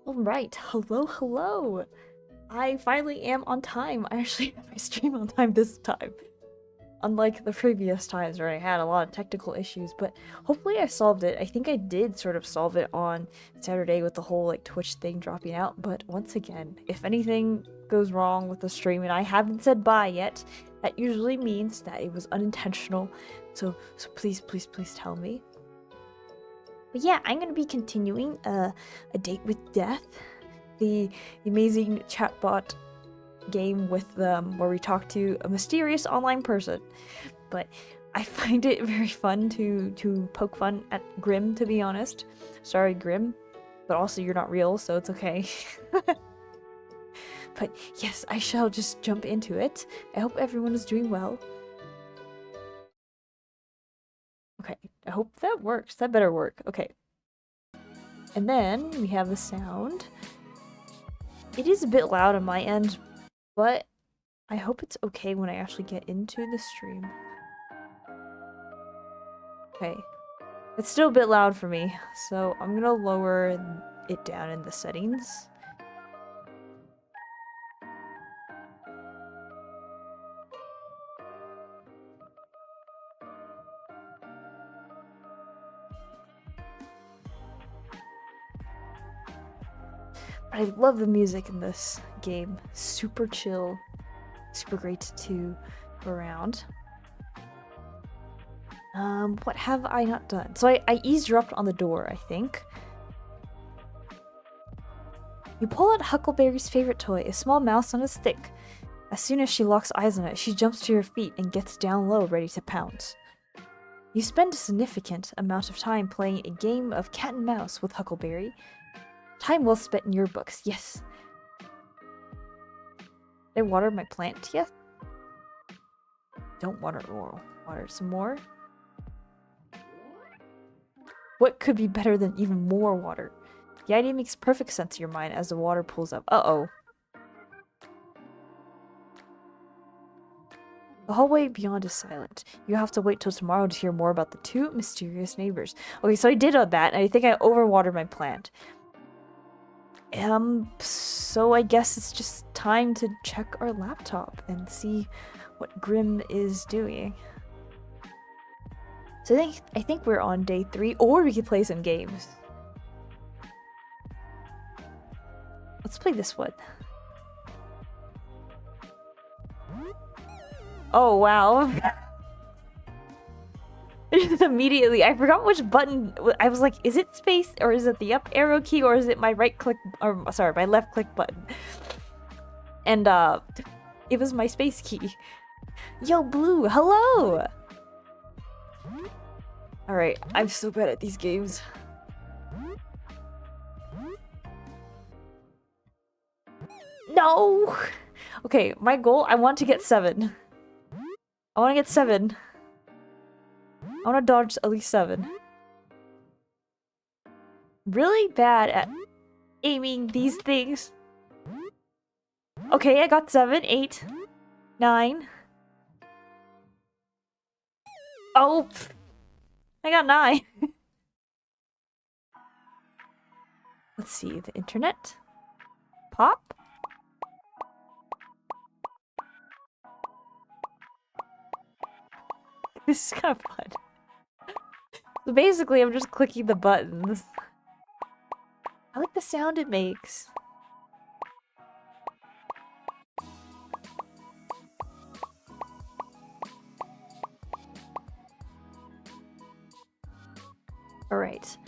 Alright, hello. I finally am on time. I actually had my stream on time this time. Unlike the previous times where I had a lot of technical issues, but hopefully I solved it. I think I did sort of solve it on Saturday with the whole like Twitch thing dropping out, but once again, if anything goes wrong with the stream and I haven't said bye yet, that usually means that it was unintentional. So please tell me. But yeah, I'm going to be continuing A Date with Death, the amazing chatbot game with where we talk to a mysterious online person. But I find it very fun to poke fun at Grim, to be honest. Sorry, Grim, but also you're not real, so it's okay. But yes, I shall just jump into it. I hope everyone is doing well. Okay, I hope that works. That better work. Okay. And then we have the sound. It is a bit loud on my end, but I hope it's okay when I actually get into the stream. Okay. It's still a bit loud for me, so I'm gonna lower it down in the settings. But I love the music in this game. Super chill. Super great to go around. What have I not done? So I eavesdropped on the door, I think. You pull out Huckleberry's favorite toy, a small mouse on a stick. As soon as she locks eyes on it, she jumps to your feet and gets down low, ready to pounce. You spend a significant amount of time playing a game of cat and mouse with Huckleberry. Time well spent in your books, yes. Did I water my plant yet? Don't water Laurel. Water some more. What could be better than even more water? The idea makes perfect sense in your mind as the water pulls up. Uh-oh. The hallway beyond is silent. You have to wait till tomorrow to hear more about the two mysterious neighbors. Okay, so I did all that, and I think I overwatered my plant. So I guess it's just time to check our laptop and see what Grim is doing. So I think we're on day 3, or we could play some games. Let's play this one. Oh wow. Just immediately, I forgot which button. I was like, is it space or is it the up arrow key or is it my right click or sorry, my left click button? And it was my space key. Yo, Blue, hello. All right, I'm so bad at these games. No. Okay, my goal, I want to get 7. I want to get 7. I want to dodge at least 7. Really bad at aiming these things. Okay, I got 7, 8, 9. Oh, I got 9. Let's see, the internet. Pop. This is kind of fun. So basically, I'm just clicking the buttons. I like the sound it makes. All right.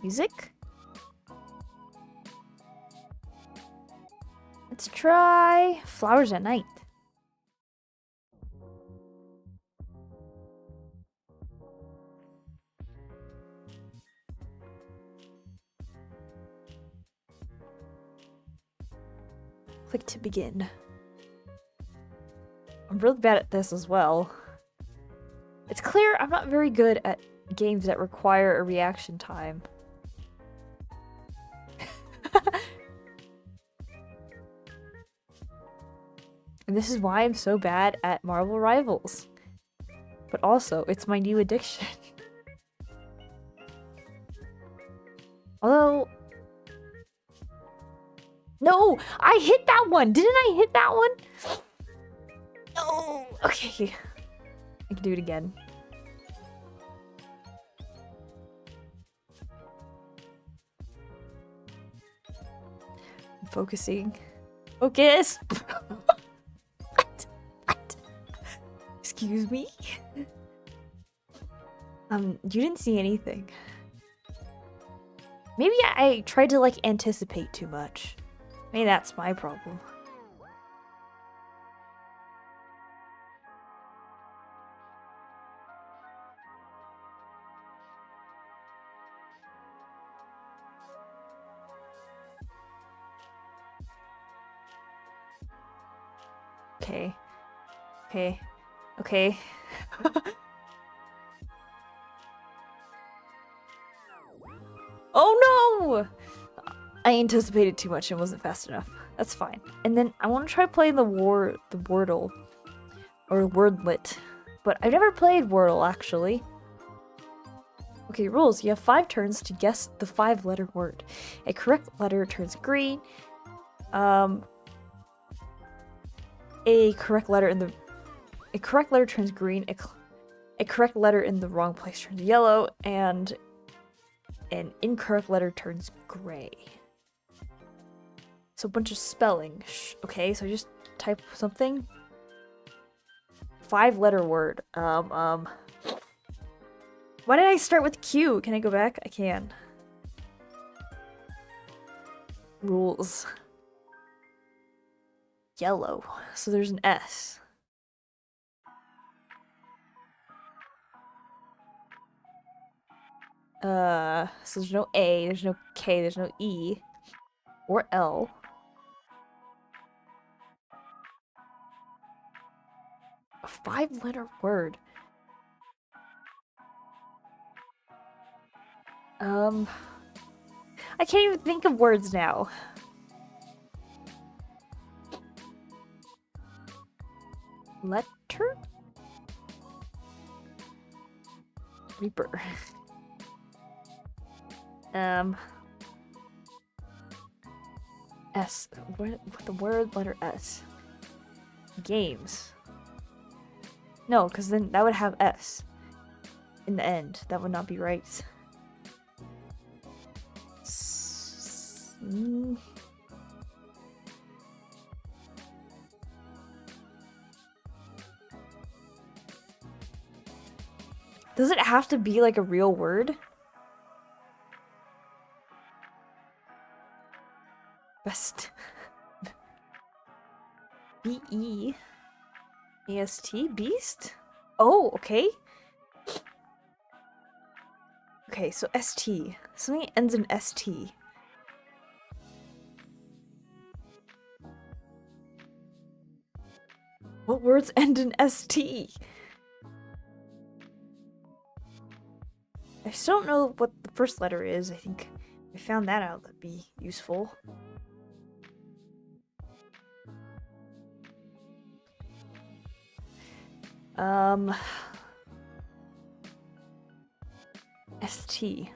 Music? Let's try Flowers at Night. Click to begin. I'm really bad at this as well. It's clear I'm not very good at games that require a reaction time. And this is why I'm so bad at Marvel Rivals. But also, it's my new addiction. Although... No! I hit that one! Didn't I hit that one? No! Okay. I can do it again. I'm focusing. Focus! What? Excuse me? You didn't see anything. Maybe I tried to, like, anticipate too much. Maybe that's my problem. Okay. Okay. Okay. Oh no! I anticipated too much and wasn't fast enough. That's fine. And then I want to try playing the Wordle. Or Wordlet. But I've never played Wordle, actually. Okay, rules. You have 5 turns to guess the 5-letter word. A correct letter turns green. A correct letter turns green. A correct letter in the wrong place turns yellow, and an incorrect letter turns gray. So a bunch of spelling. Okay, so just type something. 5-letter word. Why did I start with Q? Can I go back? I can. Rules. Yellow. So there's an S. So there's no A, there's no K, there's no E. Or L. A 5-letter word. I can't even think of words now. Letter? Reaper. S. What the word letter S? Games. No, because then that would have S in the end. That would not be right. Does it have to be like a real word? Best. B-E-A-S-T? Beast? Oh, okay. Okay, so S-T. Something ends in S-T. What words end in S-T? I still don't know what the first letter is. I think if I found that out, that'd be useful. ST.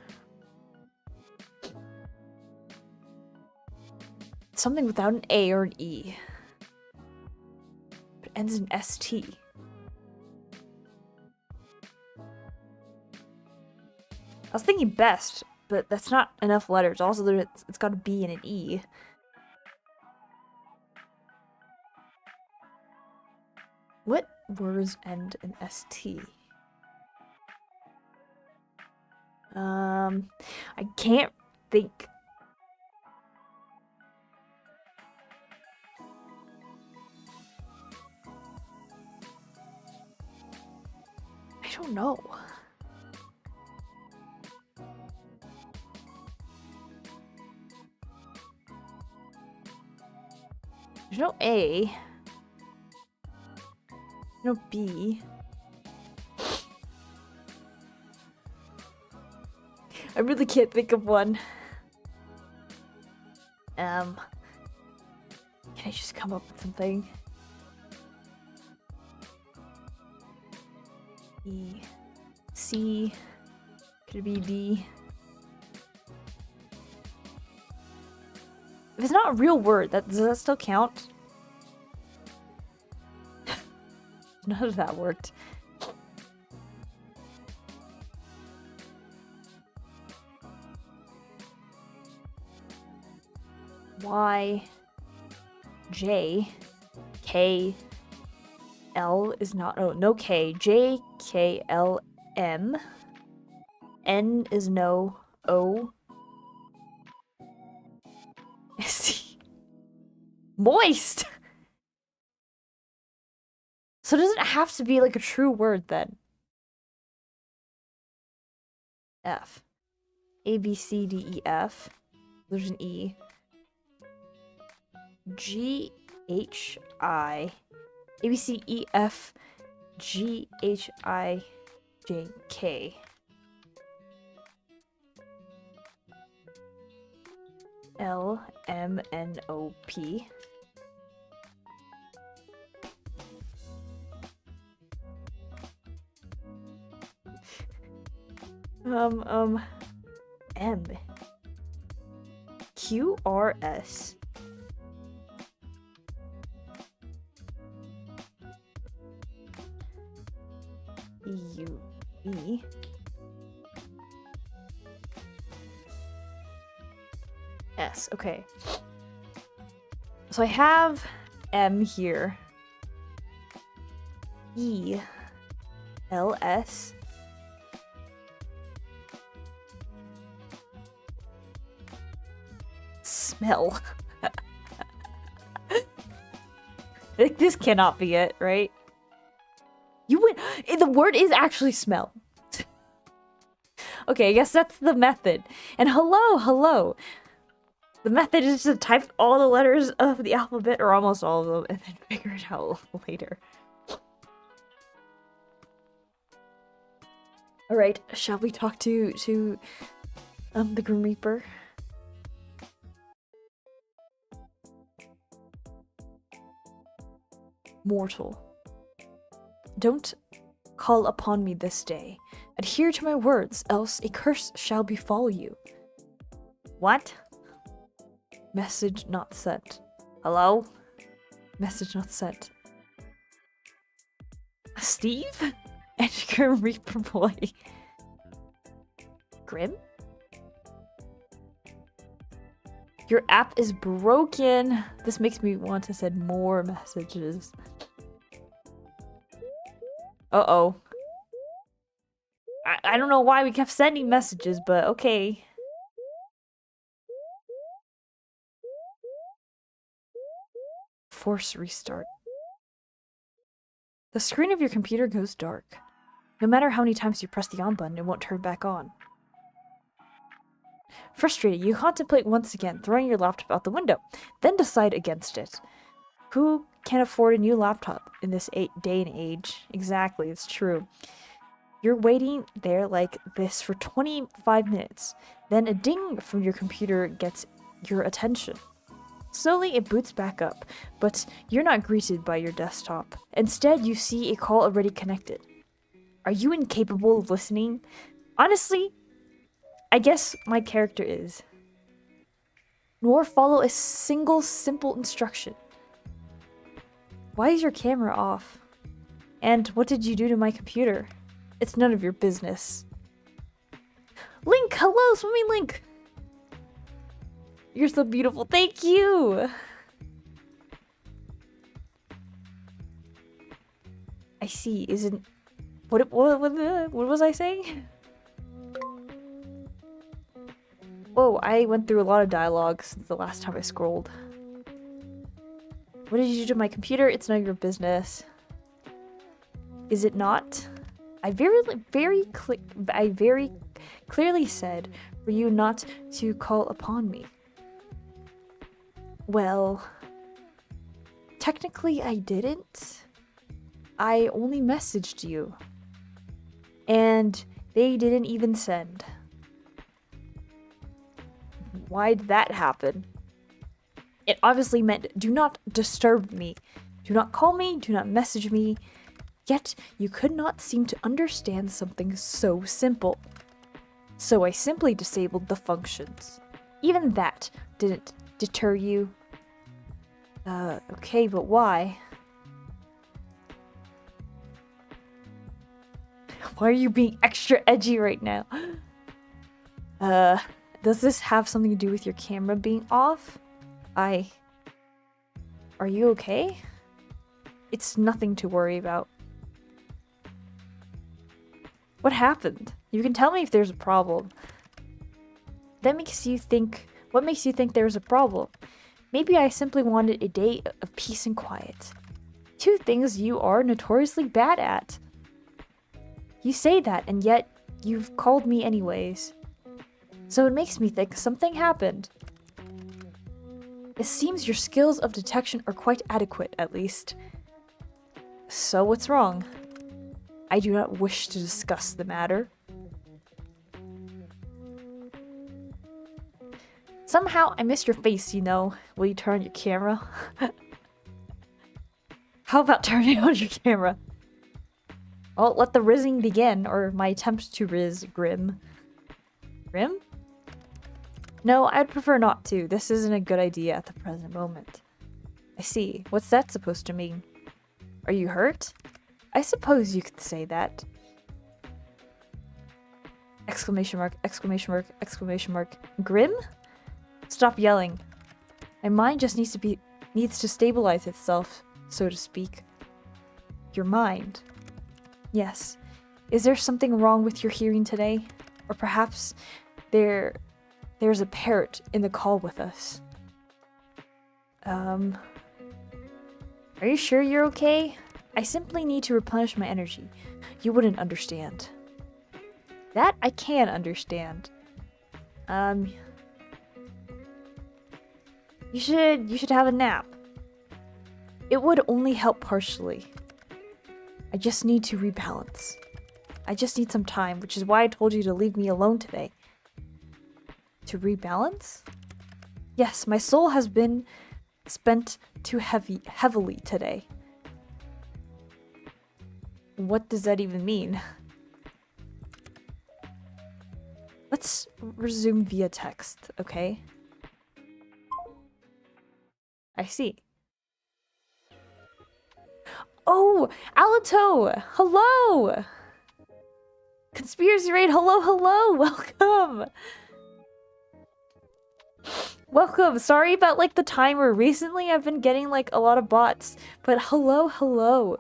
Something without an A or an E. But it ends in ST. I was thinking best, but that's not enough letters. Also, it's got a B and an E. What words end in ST? I can't think. I don't know. There's no A. No B. I really can't think of one. Can I just come up with something? E. C. Could it be D? If it's not a real word, does that still count? None of that worked. Y, J, K, L is not, oh, no K, J, K, L, M, N is no, O, S, moist! So does it have to be like a true word then? F. A, B, C, D, E, F. There's an E. G, H, I. A, B, C, E, F, G, H, I, J, K. L, M, N, O, P. M. Q, R, S. U, E. S, okay. So I have M here. E, L, S. Smell. Like, this cannot be it, right? You win. The word is actually smell. Okay, I guess that's the method. And hello. The method is to type all the letters of the alphabet, or almost all of them, and then figure it out later. Alright, shall we talk to the Grim Reaper? Mortal. Don't call upon me this day. Adhere to my words, else a curse shall befall you. What? Message not sent. Hello? Message not sent. Steve? Edgar Reaper Boy. Grim? Your app is broken. This makes me want to send more messages. Uh-oh. I don't know why we kept sending messages, but okay. Force restart. The screen of your computer goes dark. No matter how many times you press the on button, it won't turn back on. Frustrated, you contemplate once again throwing your laptop out the window, then decide against it. Who can afford a new laptop in this day and age? Exactly, it's true. You're waiting there like this for 25 minutes. Then a ding from your computer gets your attention. Slowly it boots back up, but you're not greeted by your desktop. Instead, you see a call already connected. Are you incapable of listening? Honestly, I guess my character is. Nor follow a single simple instruction. Why is your camera off? And what did you do to my computer? It's none of your business. Link! Hello, Swimming Link! You're so beautiful. Thank you! I see. Isn't... What was I saying? Whoa, I went through a lot of dialogue since the last time I scrolled. What did you do to my computer? It's none of your business. Is it not? I very clearly said for you not to call upon me. Well, technically I didn't. I only messaged you. And they didn't even send. Why'd that happen? It obviously meant do not disturb me. Do not call me, do not message me. Yet you could not seem to understand something so simple. So I simply disabled the functions. Even that didn't deter you. Okay, but why? Why are you being extra edgy right now? Does this have something to do with your camera being off? Are you okay? It's nothing to worry about. What happened? You can tell me if there's a problem. What makes you think there's a problem? Maybe I simply wanted a day of peace and quiet. Two things you are notoriously bad at. You say that, and yet you've called me anyways. So it makes me think something happened. It seems your skills of detection are quite adequate, at least. So what's wrong? I do not wish to discuss the matter. Somehow I miss your face, you know. Will you turn on your camera? How about turning on your camera? Well, let the rizzing begin, or my attempt to rizz Grim. Grim? No, I'd prefer not to. This isn't a good idea at the present moment. I see. What's that supposed to mean? Are you hurt? I suppose you could say that. Exclamation mark, exclamation mark, exclamation mark. Grim? Stop yelling. My mind just needs to stabilize itself, so to speak. Your mind. Yes. Is there something wrong with your hearing today? Or perhaps there's a parrot in the call with us. Are you sure you're okay? I simply need to replenish my energy. You wouldn't understand. That I can understand. You should have a nap. It would only help partially. I just need to rebalance. I just need some time, which is why I told you to leave me alone today. To rebalance? Yes, my soul has been spent too heavily today. What does that even mean? Let's resume via text, okay? I see. Oh, Alito! Hello! Conspiracy Raid, hello, hello! Welcome! Welcome! Sorry about, like, the timer. Recently, I've been getting, like, a lot of bots. But hello, hello!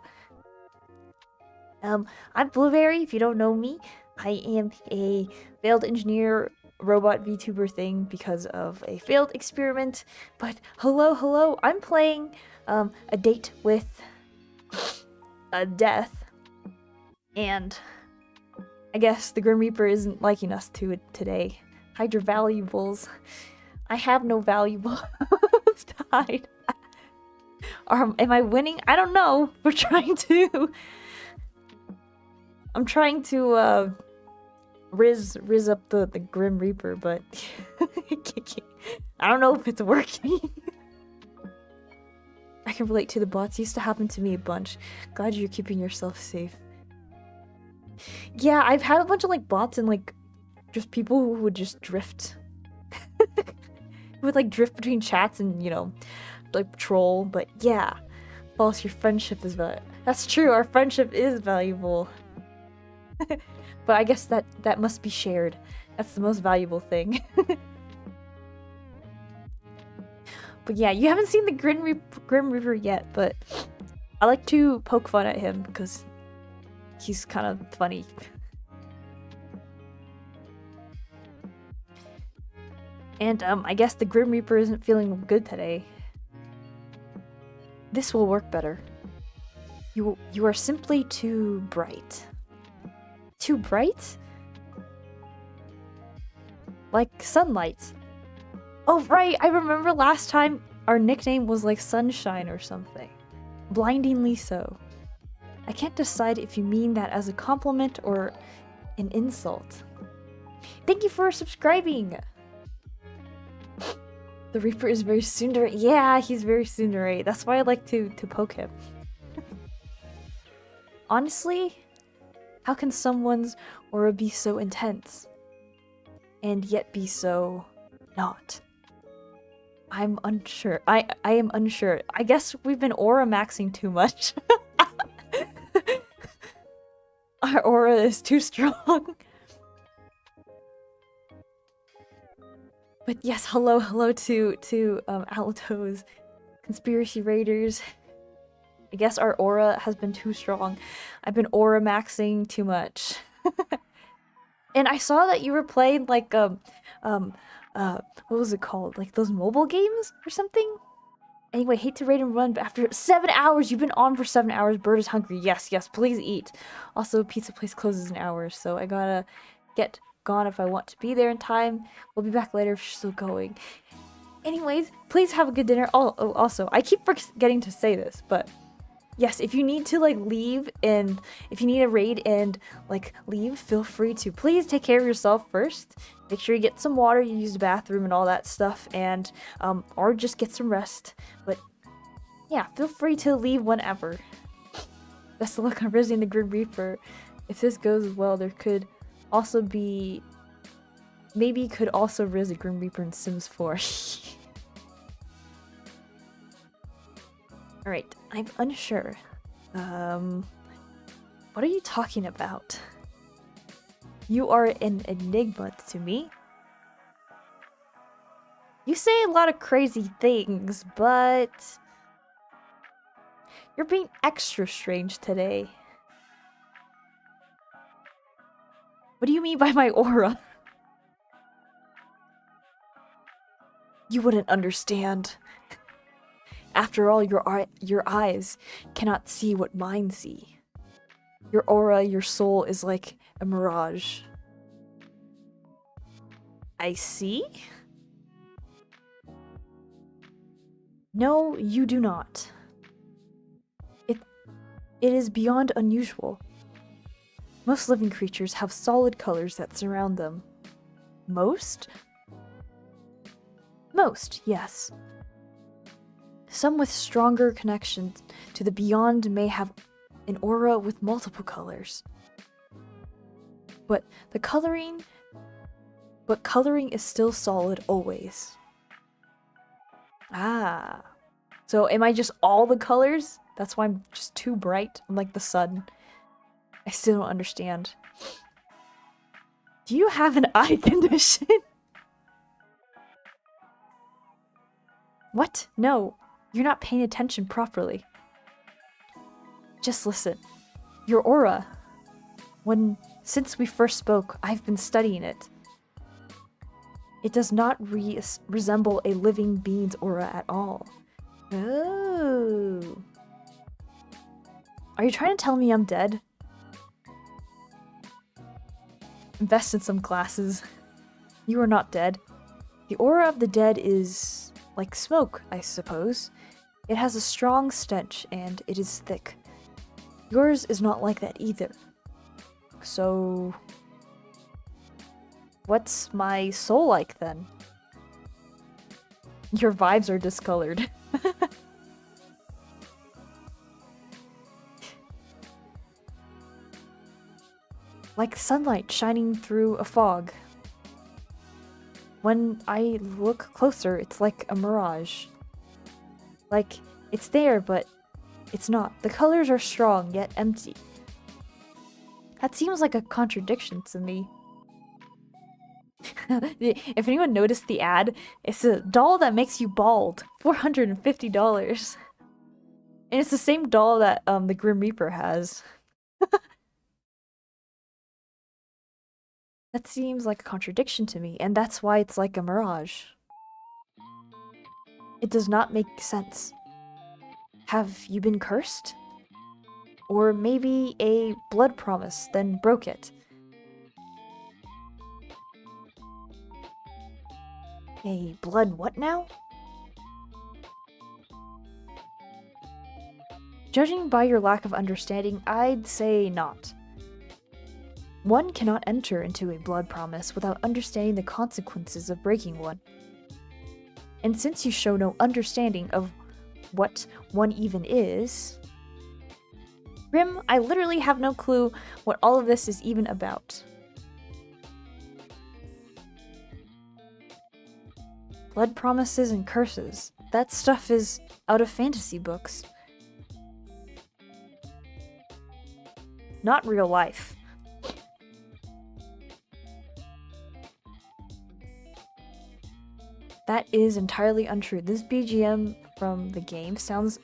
I'm Blueberry, if you don't know me. I am a failed engineer robot VTuber thing because of a failed experiment. But hello, hello! I'm playing, a date with a death. And I guess the Grim Reaper isn't liking us today. Hide your valuables. I have no valuables to hide. Am I winning? I don't know. We're trying to. I'm trying to riz up the Grim Reaper, but I don't know if it's working. I can relate to the bots. Used to happen to me a bunch. Glad you're keeping yourself safe. Yeah, I've had a bunch of like bots and like just people who would just drift. Who would like drift between chats and, you know, like troll, but yeah. False, your friendship is valuable. That's true, our friendship is valuable. But I guess that must be shared. That's the most valuable thing. But yeah, you haven't seen the Grim Reaper yet, but I like to poke fun at him because he's kind of funny. And I guess the Grim Reaper isn't feeling good today. This will work better. You are simply too bright. Too bright? Like sunlight. Oh right, I remember last time our nickname was like Sunshine or something. Blindingly so. I can't decide if you mean that as a compliment or an insult. Thank you for subscribing! The Reaper is very tsundere. Yeah, he's very tsundere. That's why I like to poke him. Honestly, how can someone's aura be so intense? And yet be so not? I'm unsure. I am unsure. I guess we've been aura maxing too much. Our aura is too strong. But yes, hello to Alito's Conspiracy Raiders. I guess our aura has been too strong. I've been aura maxing too much. And I saw that you were playing like what was it called? Like those mobile games or something? Anyway, hate to raid and run, but after 7 hours, you've been on for 7 hours. Bird is hungry. Yes, please eat. Also, pizza place closes in hours, so I gotta get gone if I want to be there in time. We'll be back later if you're still going. Anyways, please have a good dinner. Oh, also, I keep forgetting to say this, but yes, if you need to like leave and if you need a raid and like leave, feel free to. Please take care of yourself first. Make sure you get some water, you use the bathroom and all that stuff, and or just get some rest. But yeah, feel free to leave whenever. Best of luck on Rizzing the Grim Reaper. If this goes well, there could also be maybe you could also Rizz a Grim Reaper in Sims 4. Alright, I'm unsure. What are you talking about? You are an enigma to me. You say a lot of crazy things, but you're being extra strange today. What do you mean by my aura? You wouldn't understand. After all, your eyes cannot see what mine see. Your aura, your soul is like a mirage. I see? No, you do not. It is beyond unusual. Most living creatures have solid colors that surround them. Most? Most, yes. Some with stronger connections to the beyond may have an aura with multiple colors. But the coloring but coloring is still solid always. Ah. So am I just all the colors? That's why I'm just too bright. I'm like the sun. I still don't understand. Do you have an eye condition? What? No. You're not paying attention properly. Just listen. Your aura. Since we first spoke, I've been studying it. It does not resemble a living being's aura at all. Oh. Are you trying to tell me I'm dead? Invest in some glasses. You are not dead. The aura of the dead is like smoke, I suppose. It has a strong stench and it is thick. Yours is not like that either. So, what's my soul like then? Your vibes are discolored. Like sunlight shining through a fog. When I look closer, it's like a mirage. Like, it's there, but it's not. The colors are strong, yet empty. That seems like a contradiction to me. If anyone noticed the ad, it's a doll that makes you bald. $450. And it's the same doll that the Grim Reaper has. That seems like a contradiction to me, and that's why it's like a mirage. It does not make sense. Have you been cursed? Or maybe a blood promise, then broke it. A blood what now? Judging by your lack of understanding, I'd say not. One cannot enter into a blood promise without understanding the consequences of breaking one. And since you show no understanding of what one even is... Grim, I literally have no clue what all of this is even about. Blood promises and curses. That stuff is out of fantasy books. Not real life. That is entirely untrue. This BGM from the game sounds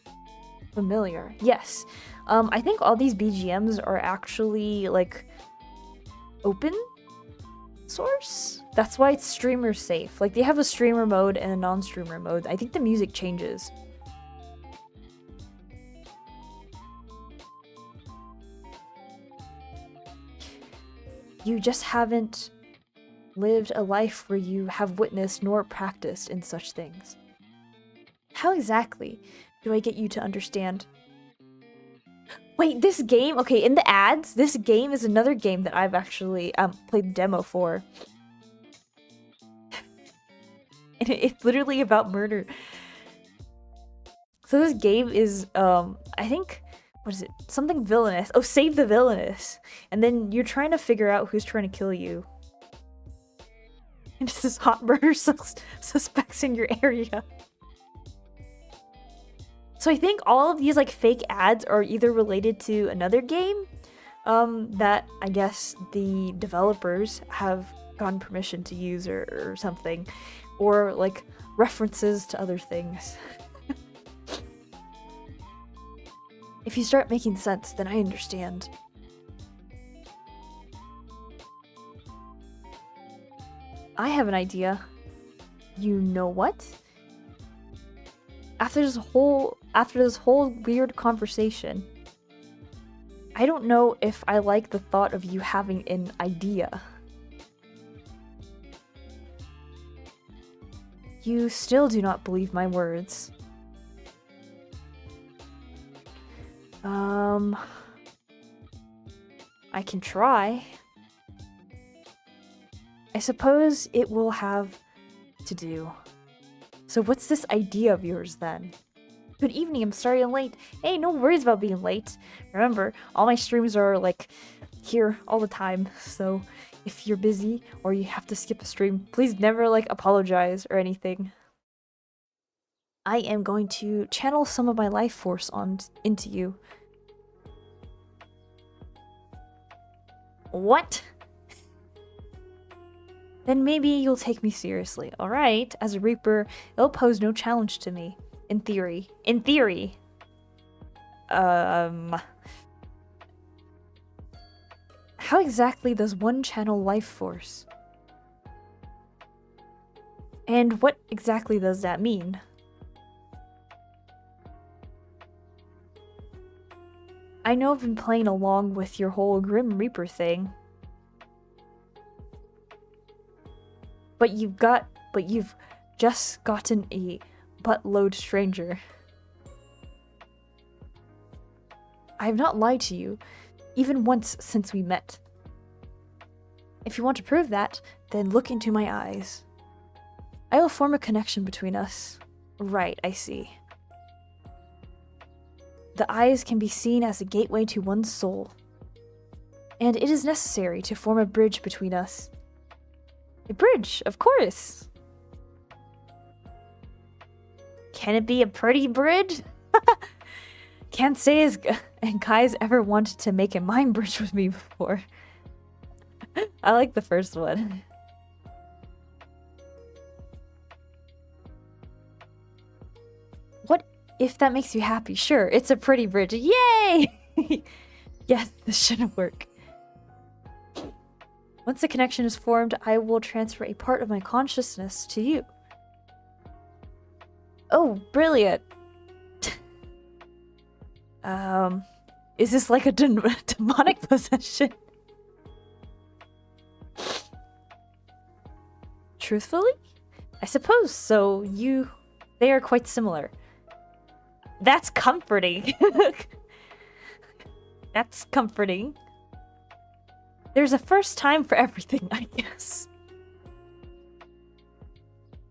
familiar. Yes. I think all these BGMs are actually, like, open source? That's why it's streamer safe. Like, they have a streamer mode and a non-streamer mode. I think the music changes. You just haven't lived a life where you have witnessed nor practiced in such things. How exactly do I get you to understand? Wait, this game? Okay, in the ads, this game is another game that I've actually played the demo for. And it's literally about murder. So this game is, I think, what is it? Something villainous. Oh, Save the Villainous. And then you're trying to figure out who's trying to kill you. And it's this hot murder suspects in your area. So I think all of these like fake ads are either related to another game that I guess the developers have gotten permission to use or something, or like references to other things. If you start making sense, then I understand. I have an idea. You know what? After this whole weird conversation, I don't know if I like the thought of you having an idea. You still do not believe my words. I can try. I suppose it will have to do. So what's this idea of yours then? Good evening, I'm sorry I'm late. Hey, no worries about being late. Remember, all my streams are like here all the time, so if you're busy or you have to skip a stream, please never like apologize or anything. I am going to channel some of my life force into you. What? Then maybe you'll take me seriously. Alright, as a Reaper, it'll pose no challenge to me. In theory. In theory. How exactly does one channel life force? And what exactly does that mean? I know I've been playing along with your whole Grim Reaper thing. But you've just gotten a buttload stranger. I have not lied to you, even once since we met. If you want to prove that, then look into my eyes. I will form a connection between us. Right, I see. The eyes can be seen as a gateway to one's soul. And it is necessary to form a bridge between us. A bridge, of course! Can it be a pretty bridge? Can't say as Kai's ever wanted to make a mind bridge with me before. I like the first one. What if that makes you happy? Sure, it's a pretty bridge. Yay! Yes, this should work. Once the connection is formed, I will transfer a part of my consciousness to you. Oh, brilliant! Is this like a demonic possession? Truthfully? I suppose so. They are quite similar. That's comforting. That's comforting. There's a first time for everything, I guess.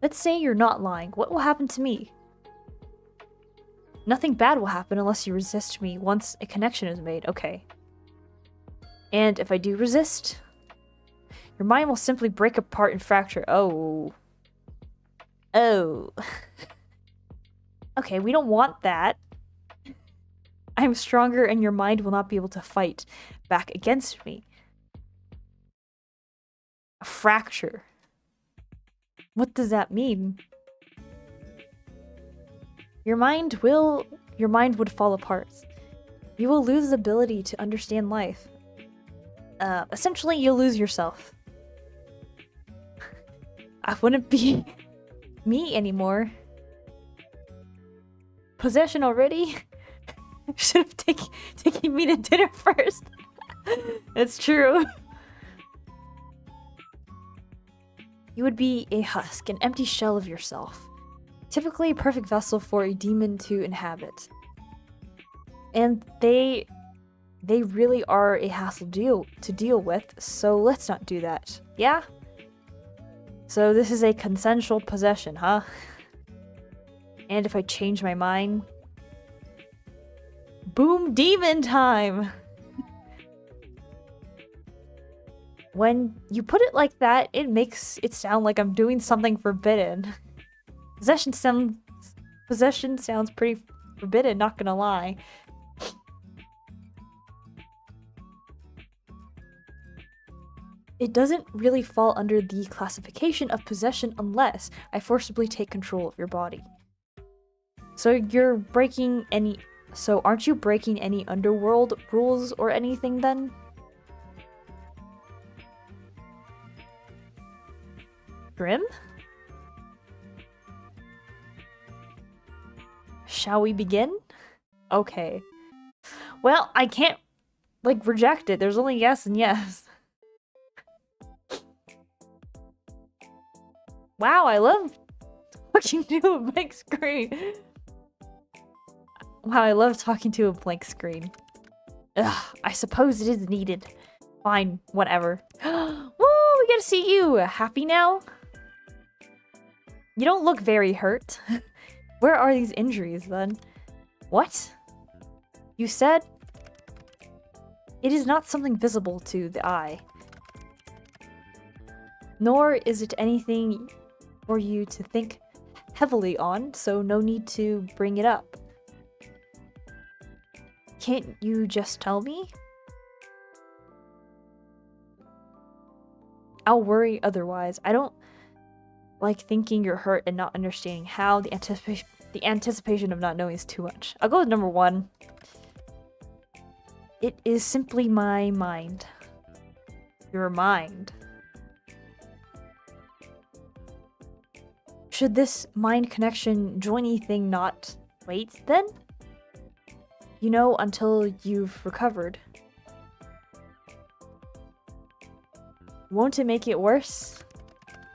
Let's say you're not lying. What will happen to me? Nothing bad will happen unless you resist me once a connection is made. Okay. And if I do resist, your mind will simply break apart and fracture. Oh. Oh. Okay, we don't want that. I'm stronger and your mind will not be able to fight back against me. A fracture. What does that mean? Your mind would fall apart. You will lose the ability to understand life. Essentially, you'll lose yourself. I wouldn't be me anymore. Possession already? Should have taken me to dinner first. It's true. You would be a husk, an empty shell of yourself. Typically a perfect vessel for a demon to inhabit. And they really are a hassle to deal with, so let's not do that. Yeah? So this is a consensual possession, huh? And if I change my mind... Boom, demon time! When you put it like that, it makes it sound like I'm doing something forbidden. Possession sounds pretty forbidden, not gonna lie. It doesn't really fall under the classification of possession unless I forcibly take control of your body. So aren't you breaking any underworld rules or anything then? Grim? Shall we begin? Okay. Well, I can't, reject it. There's only yes and yes. Wow, I love talking to a blank screen. Wow, I love talking to a blank screen. Ugh, I suppose it is needed. Fine, whatever. Woo, we get to see you! Happy now? You don't look very hurt. Where are these injuries, then? What? You said... It is not something visible to the eye. Nor is it anything for you to think heavily on, so no need to bring it up. Can't you just tell me? I'll worry otherwise. I don't like thinking you're hurt and not understanding how. The anticipation of not knowing is too much. I'll go with number 1. It is simply my mind. Your mind. Should this mind connection joiny thing not wait then? You know, until you've recovered. Won't it make it worse?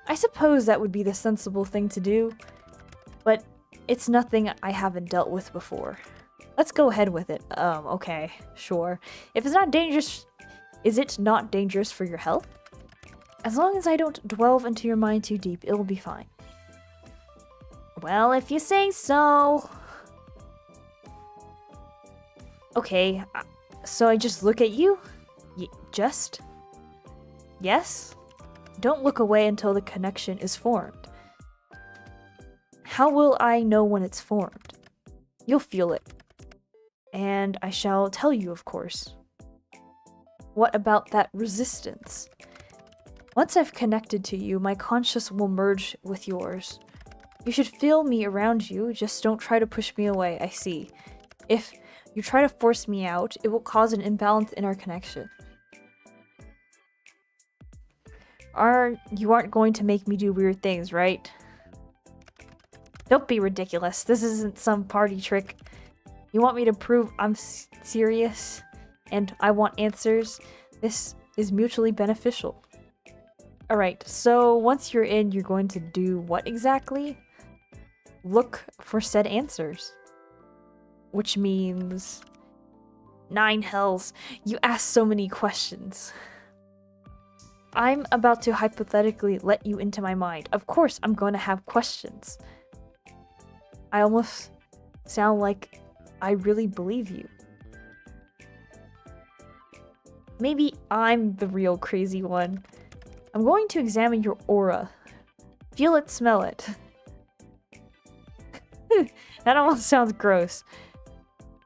I suppose that would be the sensible thing to do, but it's nothing I haven't dealt with before. Let's go ahead with it. Okay, sure. If it's not dangerous, is it not dangerous for your health? As long as I don't delve into your mind too deep, it will be fine. Well, if you say so. Okay, so I just look at you? Just? Yes? Don't look away until the connection is formed. How will I know when it's formed? You'll feel it. And I shall tell you, of course. What about that resistance? Once I've connected to you, my conscious will merge with yours. You should feel me around you, just don't try to push me away, I see. If you try to force me out, it will cause an imbalance in our connection. You aren't going to make me do weird things, right? Don't be ridiculous. This isn't some party trick. You want me to prove I'm serious and I want answers? This is mutually beneficial. Alright, so once you're in, you're going to do what exactly? Look for said answers. Which means... 9 hells. You ask so many questions. I'm about to hypothetically let you into my mind. Of course I'm going to have questions. I almost sound like I really believe you. Maybe I'm the real crazy one. I'm going to examine your aura. Feel it, smell it. That almost sounds gross.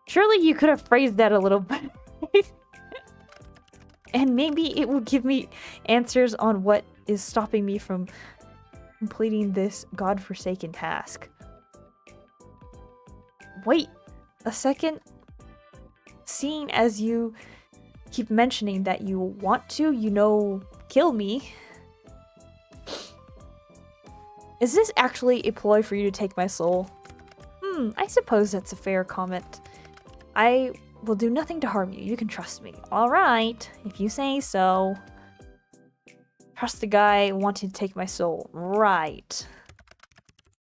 Surely you could have phrased that a little bit. And maybe it will give me answers on what is stopping me from completing this godforsaken task. Wait a second. Seeing as you keep mentioning that you want to, kill me. Is this actually a ploy for you to take my soul? I suppose that's a fair comment. I will do nothing to harm you. You can trust me. Alright, if you say so. Trust the guy wanting to take my soul. Right.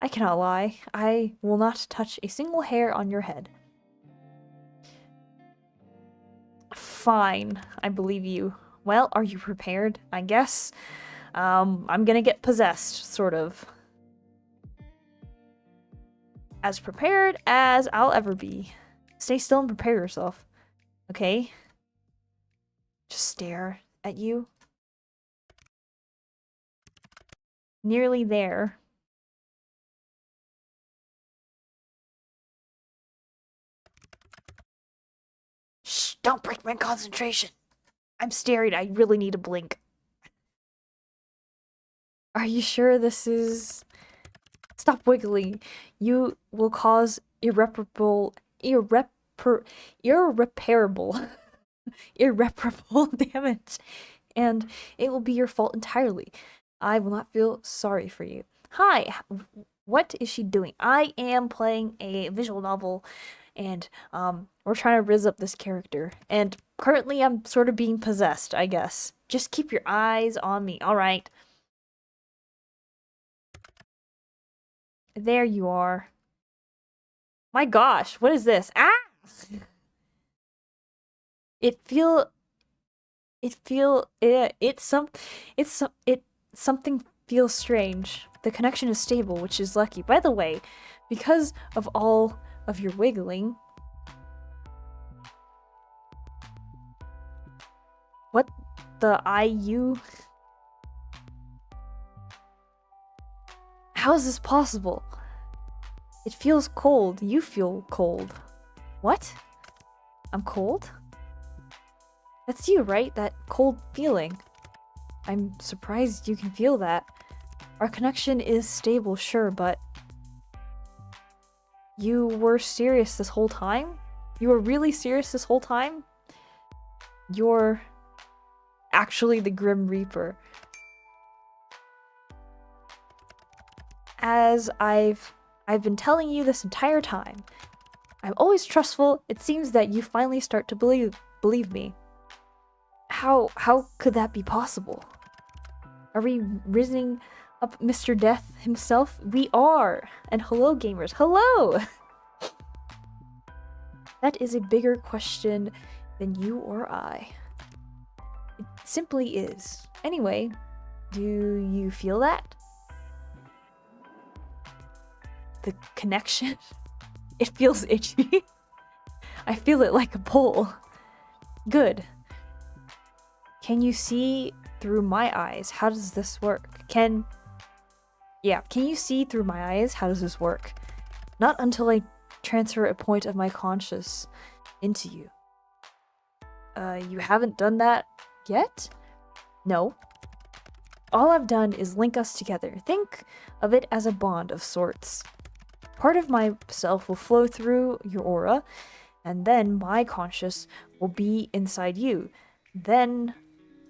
I cannot lie. I will not touch a single hair on your head. Fine. I believe you. Well, are you prepared? I guess. I'm gonna get possessed, sort of. As prepared as I'll ever be. Stay still and prepare yourself. Okay? Just stare at you. Nearly there. Shh! Don't break my concentration! I'm staring. I really need to blink. Are you sure this is... Stop wiggling. You will cause irreparable damage, and it will be your fault entirely. I will not feel sorry for you. Hi, what is she doing? I am playing a visual novel, and we're trying to rizz up this character, and currently I'm sort of being possessed, I guess. Just keep your eyes on me, alright? There you are. My gosh, what is this? Ah! Something feels strange. The connection is stable, which is lucky. By the way, because of all of your wiggling, what the IU? How is this possible? It feels cold. You feel cold. What? I'm cold? That's you, right? That cold feeling. I'm surprised you can feel that. Our connection is stable, sure, but... You were serious this whole time? You were really serious this whole time? You're actually the Grim Reaper. As I've been telling you this entire time. I'm always trustful. It seems that you finally start to believe me. How could that be possible? Are we rising up Mr. Death himself? We are! And hello, gamers. Hello! That is a bigger question than you or I. It simply is. Anyway, do you feel that? The connection? It feels itchy. I feel it like a pole. Good. Can you see through my eyes? How does this work? Can you see through my eyes? How does this work? Not until I transfer a point of my conscious into you. You haven't done that yet? No. All I've done is link us together. Think of it as a bond of sorts. Part of myself will flow through your aura, and then my conscious will be inside you. Then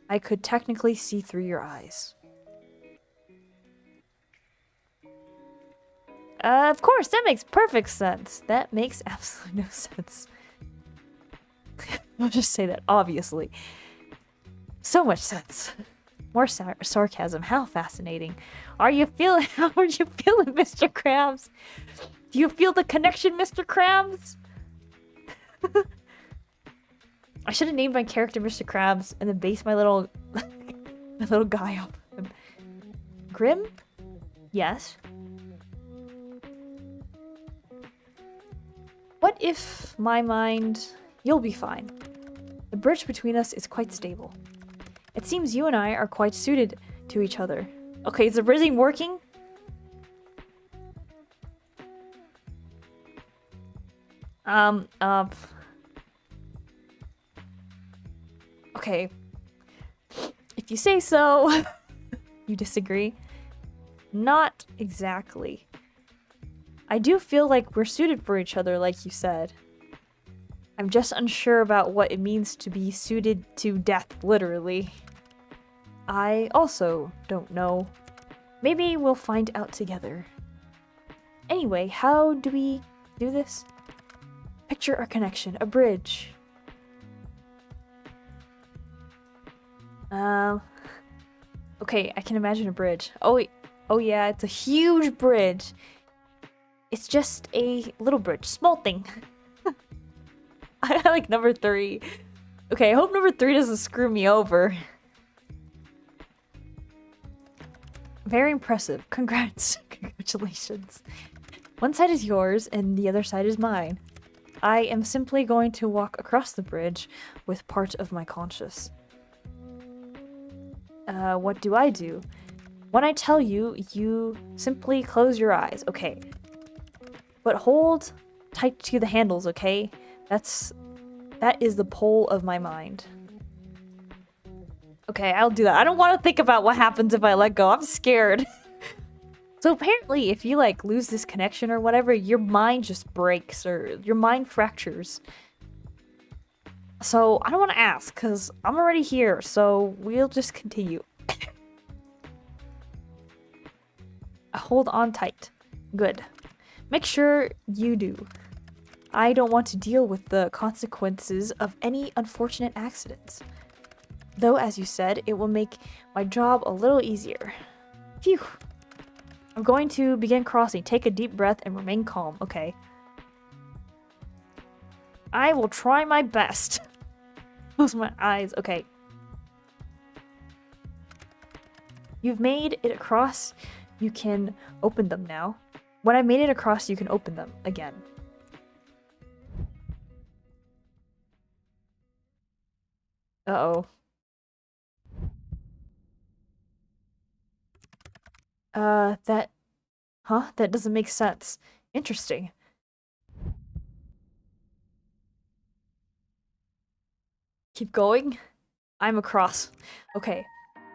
I could technically see through your eyes. Of course, that makes perfect sense. That makes absolutely no sense. I'll just say that, obviously. So much sense. More sarcasm. How fascinating. How are you feeling, Mr. Krabs? Do you feel the connection, Mr. Krabs? I should have named my character Mr. Krabs and then based my little guy off of him. Grim? Yes. What if my mind... You'll be fine. The bridge between us is quite stable. It seems you and I are quite suited to each other. Okay, is the bridging working? Okay. If you say so. You disagree? Not exactly. I do feel like we're suited for each other, like you said. I'm just unsure about what it means to be suited to death, literally. I also don't know. Maybe we'll find out together. Anyway, how do we do this? Picture our connection, a bridge. Okay, I can imagine a bridge. Oh yeah, it's a huge bridge. It's just a little bridge, small thing. I like number 3. Okay, I hope number 3 doesn't screw me over. Very impressive. Congrats. Congratulations. One side is yours and the other side is mine. I am simply going to walk across the bridge with part of my conscious. What do I do? When I tell you, you simply close your eyes. Okay. But hold tight to the handles, okay? That is the pole of my mind. Okay, I'll do that. I don't want to think about what happens if I let go. I'm scared. So apparently, if you like lose this connection or whatever, your mind just breaks or your mind fractures. So I don't want to ask because I'm already here. So we'll just continue. Hold on tight. Good. Make sure you do. I don't want to deal with the consequences of any unfortunate accidents. Though, as you said, it will make my job a little easier. Phew. I'm going to begin crossing. Take a deep breath and remain calm. Okay. I will try my best. Close my eyes. Okay. You've made it across. You can open them now. When I've made it across, you can open them again. Uh-oh. That Huh? That doesn't make sense. Interesting. Keep going. I'm across. Okay.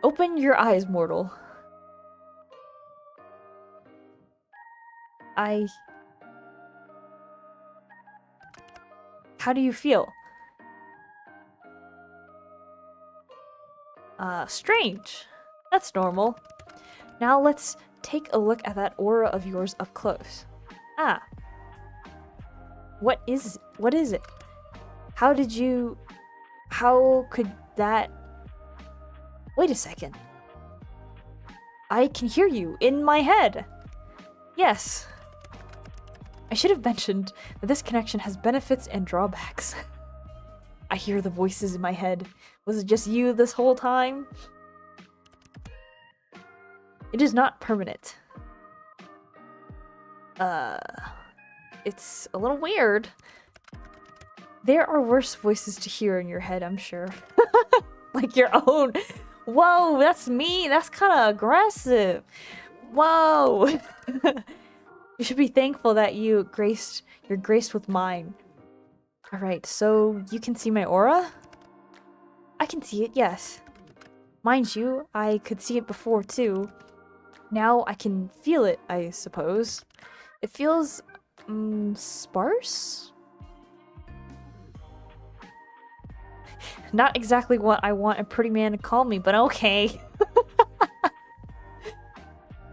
Open your eyes, mortal. How do you feel? Strange. That's normal. Now let's take a look at that aura of yours up close. Ah. What is it? How could that... Wait a second. I can hear you in my head. Yes. I should have mentioned that this connection has benefits and drawbacks. I hear the voices in my head. Was it just you this whole time? It is not permanent. It's a little weird. There are worse voices to hear in your head, I'm sure. Like your own. Whoa, that's mean. That's kind of aggressive. Whoa. You should be thankful that you're graced with mine. Alright, so you can see my aura? I can see it, yes. Mind you, I could see it before too. Now I can feel it, I suppose. It feels... sparse? Not exactly what I want a pretty man to call me, but okay.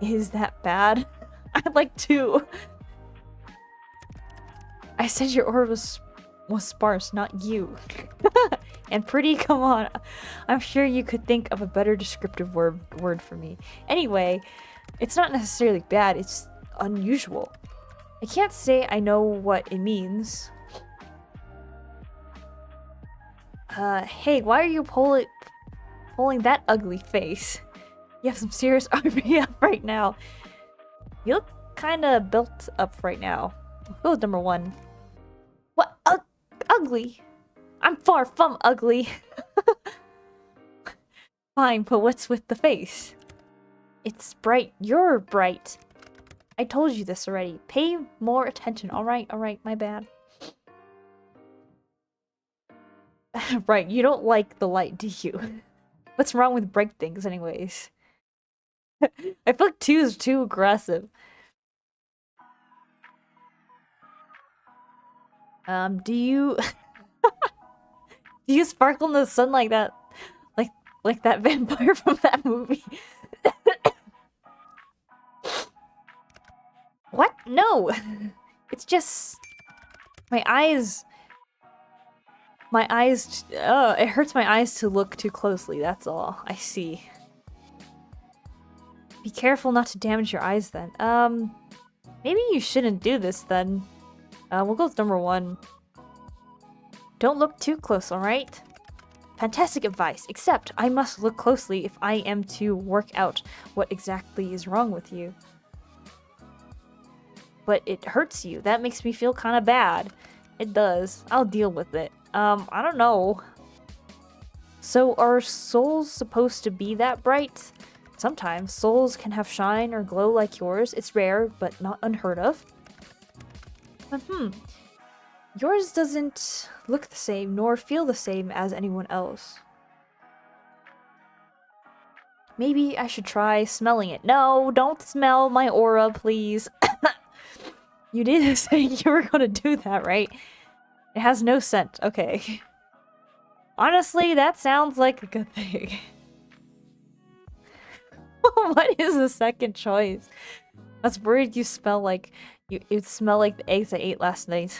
Is that bad? I'd like to. I said your aura was sparse, not you. And pretty, come on. I'm sure you could think of a better descriptive word for me. Anyway, it's not necessarily bad, it's unusual. I can't say I know what it means. Hey, why are you pulling that ugly face? You have some serious RP up right now. You look kinda built up right now. Go with number 1. What? Ugly? I'm far from ugly. Fine, but what's with the face? It's bright. You're bright. I told you this already. Pay more attention. Alright, my bad. Right, you don't like the light, do you? What's wrong with bright things anyways? I feel like 2 is too aggressive. Do you... do you sparkle in the sun like that? Like that vampire from that movie? What? No! It's just... My eyes... it hurts my eyes to look too closely, that's all. I see. Be careful not to damage your eyes then. Maybe you shouldn't do this then. We'll go with number 1. Don't look too close, alright? Fantastic advice, except I must look closely if I am to work out what exactly is wrong with you. But it hurts you. That makes me feel kind of bad. It does. I'll deal with it. I don't know. So are souls supposed to be that bright? Sometimes souls can have shine or glow like yours. It's rare, but not unheard of. Yours doesn't look the same nor feel the same as anyone else. Maybe I should try smelling it. No, don't smell my aura, please. You did say you were gonna do that, right? It has no scent. Okay. Honestly, that sounds like a good thing. What is the second choice? I was worried you smell like... You'd smell like the eggs I ate last night.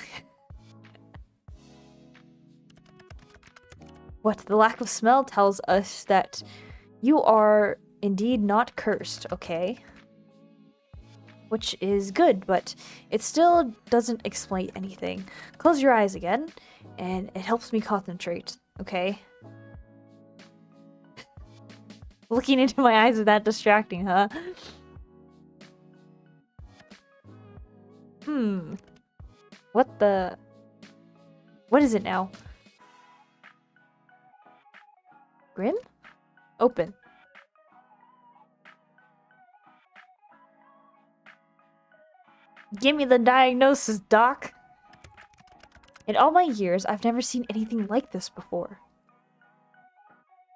What? The lack of smell tells us that you are indeed not cursed, okay? Which is good, but it still doesn't explain anything. Close your eyes again, and it helps me concentrate, okay? Looking into my eyes is that distracting, huh? What the... What is it now? Grim? Open. Give me the diagnosis, doc. In all my years, I've never seen anything like this before.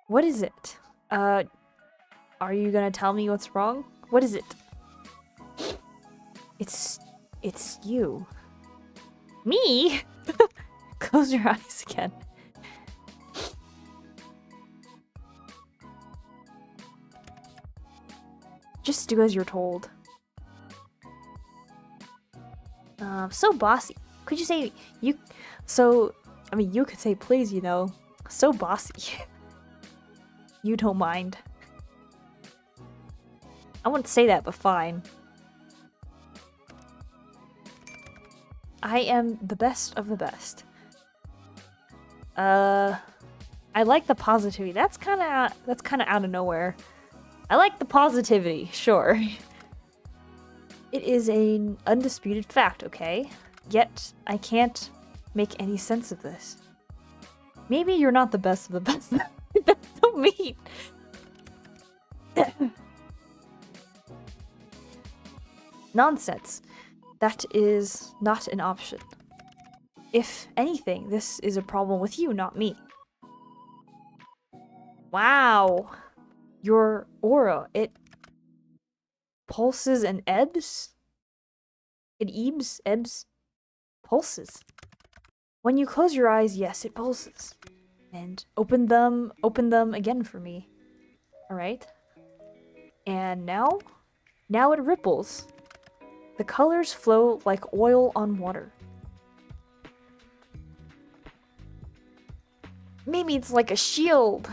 What is it? Are you gonna tell me what's wrong? What is it? It's you. Me? Close your eyes again. Just do as you're told. So bossy. Could you say you? So, I mean, you could say please, you know. So bossy. You don't mind. I wouldn't say that, but fine. I am the best of the best. I like the positivity. That's kind of out of nowhere. I like the positivity, sure. It is an undisputed fact, okay? Yet, I can't make any sense of this. Maybe you're not the best of the best. That's so mean. Nonsense. That is not an option. If anything, this is a problem with you, not me. Wow. Your aura, it pulses and ebbs? It ebbs, pulses. When you close your eyes, yes, it pulses. And open them again for me. Alright? And now it ripples. The colors flow like oil on water. Maybe it's like a shield.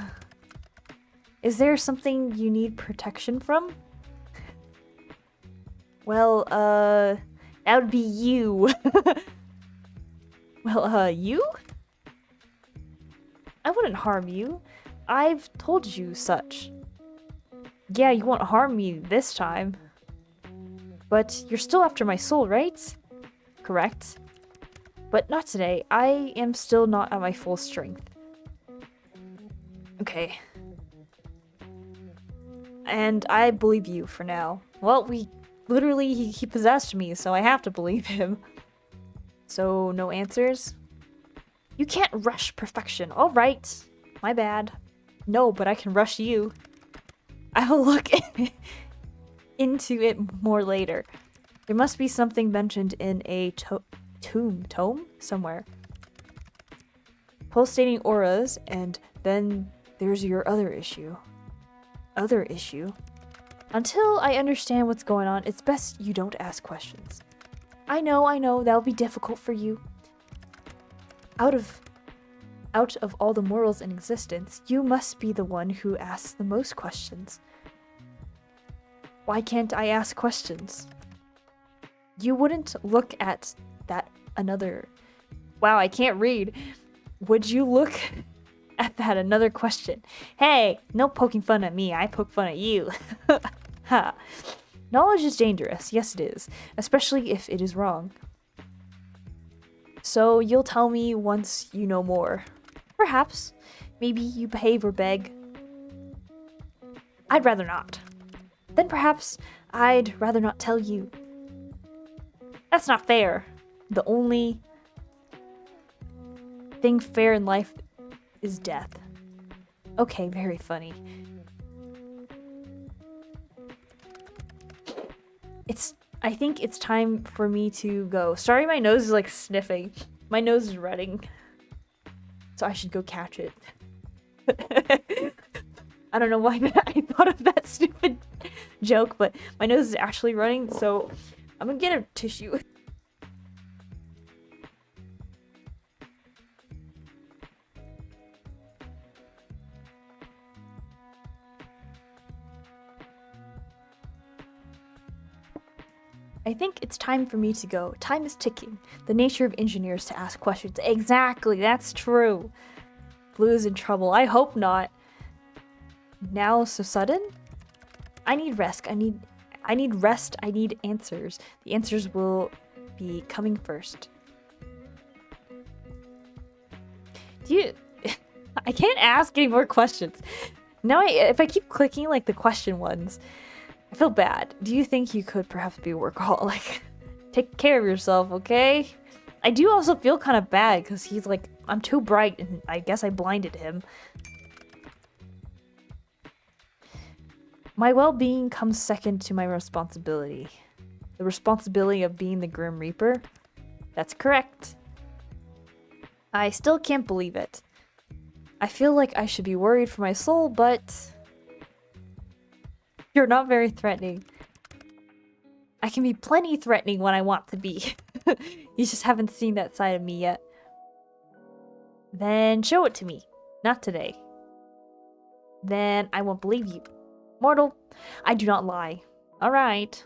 Is there something you need protection from? Well, that would be you. Well, you? I wouldn't harm you. I've told you such. Yeah, you won't harm me this time. But you're still after my soul, right? Correct. But not today. I am still not at my full strength. Okay. And I believe you for now. Well, he possessed me, so I have to believe him. So, no answers? You can't rush perfection. Alright. My bad. No, but I can rush you. I will look into it more later. There must be something mentioned in a tome somewhere. Pulsating auras, and then there's your other issue. Other issue? Until I understand what's going on, it's best you don't ask questions. I know, that'll be difficult for you. Out of all the mortals in existence, you must be the one who asks the most questions. Why can't I ask questions? You wouldn't look at that another... Wow, I can't read. Would you look at that another question? Hey, no poking fun at me, I poke fun at you. Ha. Knowledge is dangerous, yes it is, especially if it is wrong. So you'll tell me once you know more. Perhaps. Maybe you behave or beg. I'd rather not. Then perhaps I'd rather not tell you. That's not fair. The only thing fair in life is death. Okay, very funny. I think it's time for me to go. Sorry, my nose is like sniffing. My nose is running. So I should go catch it. I don't know why I thought of that stupid joke, but my nose is actually running, so I'm gonna get a tissue. I think it's time for me to go. Time is ticking. The nature of engineers to ask questions. Exactly, that's true. Blue is in trouble. I hope not. Now so sudden? I need rest. I need rest. I need answers. The answers will be coming first. I can't ask any more questions. Now if I keep clicking like the question ones, I feel bad. Do you think you could perhaps be a workaholic? Take care of yourself, okay? I do also feel kind of bad because he's like, I'm too bright and I guess I blinded him. My well-being comes second to my responsibility. The responsibility of being the Grim Reaper? That's correct. I still can't believe it. I feel like I should be worried for my soul, but... You're not very threatening. I can be plenty threatening when I want to be. You just haven't seen that side of me yet. Then show it to me. Not today. Then I won't believe you. Mortal, I do not lie. Alright.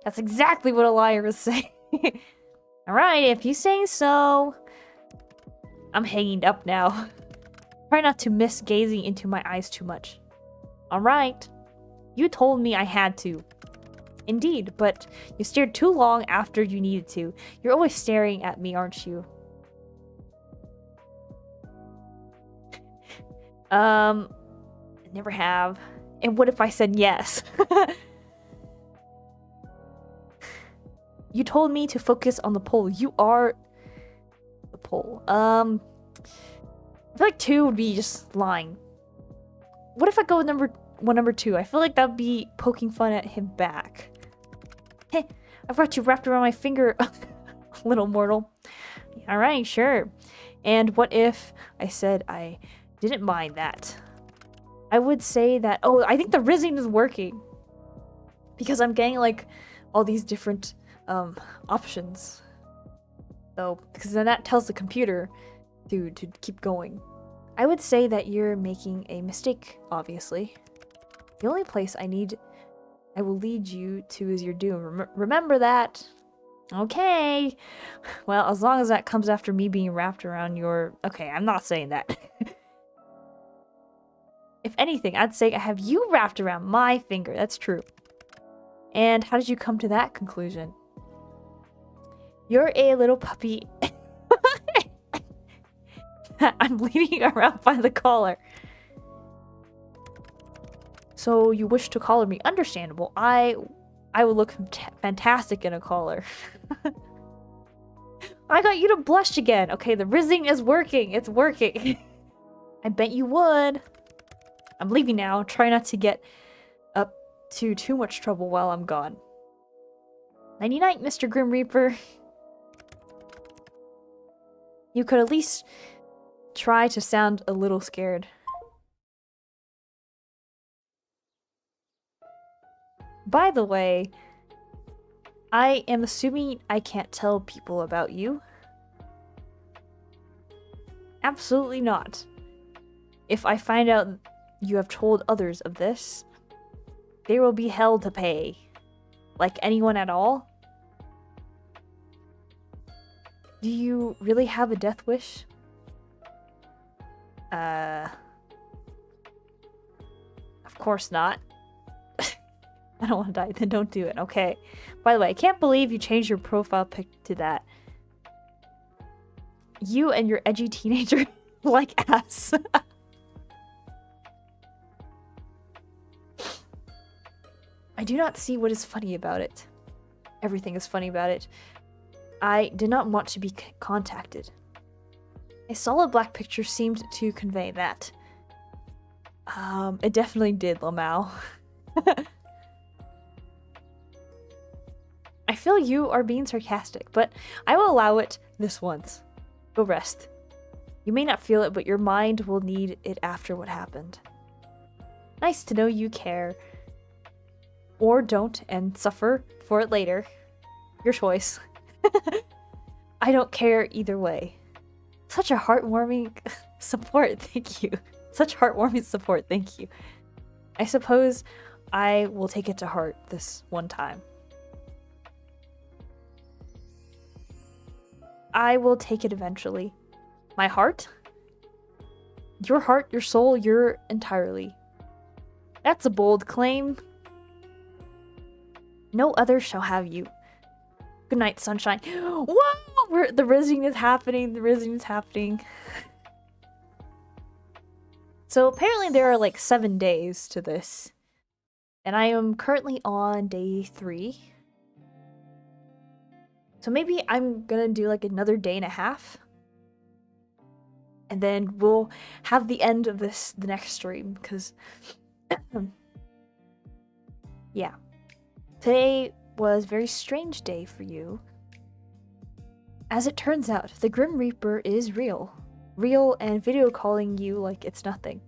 That's exactly what a liar would say. Alright, if you say so. I'm hanging up now. Try not to miss gazing into my eyes too much. Alright. You told me I had to. Indeed, but you stared too long after you needed to. You're always staring at me, aren't you? I never have. And what if I said yes? You told me to focus on the pole. You are the pole. I feel like 2 would be just lying. What if I go with number 2? I feel like that would be poking fun at him back. Heh, I've got you wrapped around my finger, little mortal. Alright, sure. And what if I said I didn't mind that? I would say that, oh, I think the rizzing is working. Because I'm getting like all these different options. So, because then that tells the computer to keep going. I would say that you're making a mistake, obviously. The only place I will lead you to is your doom. Remember that. Okay. Well, as long as that comes after me being wrapped around your... Okay, I'm not saying that. If anything, I'd say I have you wrapped around my finger. That's true. And how did you come to that conclusion? You're a little puppy. I'm leading around by the collar. So you wish to collar me? Understandable. I would look fantastic in a collar. I got you to blush again. Okay, the rizzing is working. It's working. I bet you would. I'm leaving now. Try not to get up to too much trouble while I'm gone. Nighty-night, Mr. Grim Reaper. You could at least try to sound a little scared. By the way, I am assuming I can't tell people about you. Absolutely not. If I find out you have told others of this, they will be held to pay. Like anyone at all? Do you really have a death wish? Of course not. I don't want to die, then don't do it. Okay. By the way, I can't believe you changed your profile pic to that. You and your edgy teenager like ass. I do not see what is funny about it. Everything is funny about it. I did not want to be contacted. A solid black picture seemed to convey that. It definitely did, Lamau. I feel you are being sarcastic, but I will allow it this once. Go rest. You may not feel it, but your mind will need it after what happened. Nice to know you care. Or don't and suffer for it later. Your choice. I don't care either way. Such a heartwarming support, thank you. Such heartwarming support, thank you. I suppose I will take it to heart this one time. I will take it eventually. My heart? Your heart, your soul, your entirely. That's a bold claim. No other shall have you. Good night, sunshine. Whoa! The rizzing is happening. The rizzing is happening. So apparently there are like 7 days to this. and I am currently on day 3. So maybe I'm gonna do like another day and a half. And then we'll have the end of the next stream, because yeah. Today was a very strange day for you. As it turns out, the Grim Reaper is real. Real and video calling you like it's nothing.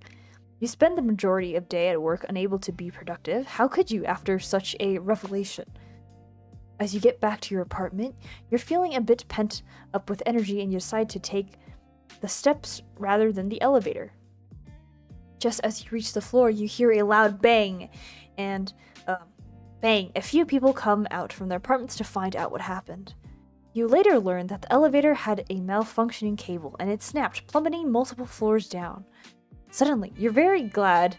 You spend the majority of day at work unable to be productive. How could you after such a revelation? As you get back to your apartment, you're feeling a bit pent up with energy and you decide to take the steps rather than the elevator. Just as you reach the floor, you hear a loud bang, and bang, a few people come out from their apartments to find out what happened. You later learn that the elevator had a malfunctioning cable and it snapped, plummeting multiple floors down. Suddenly, you're very glad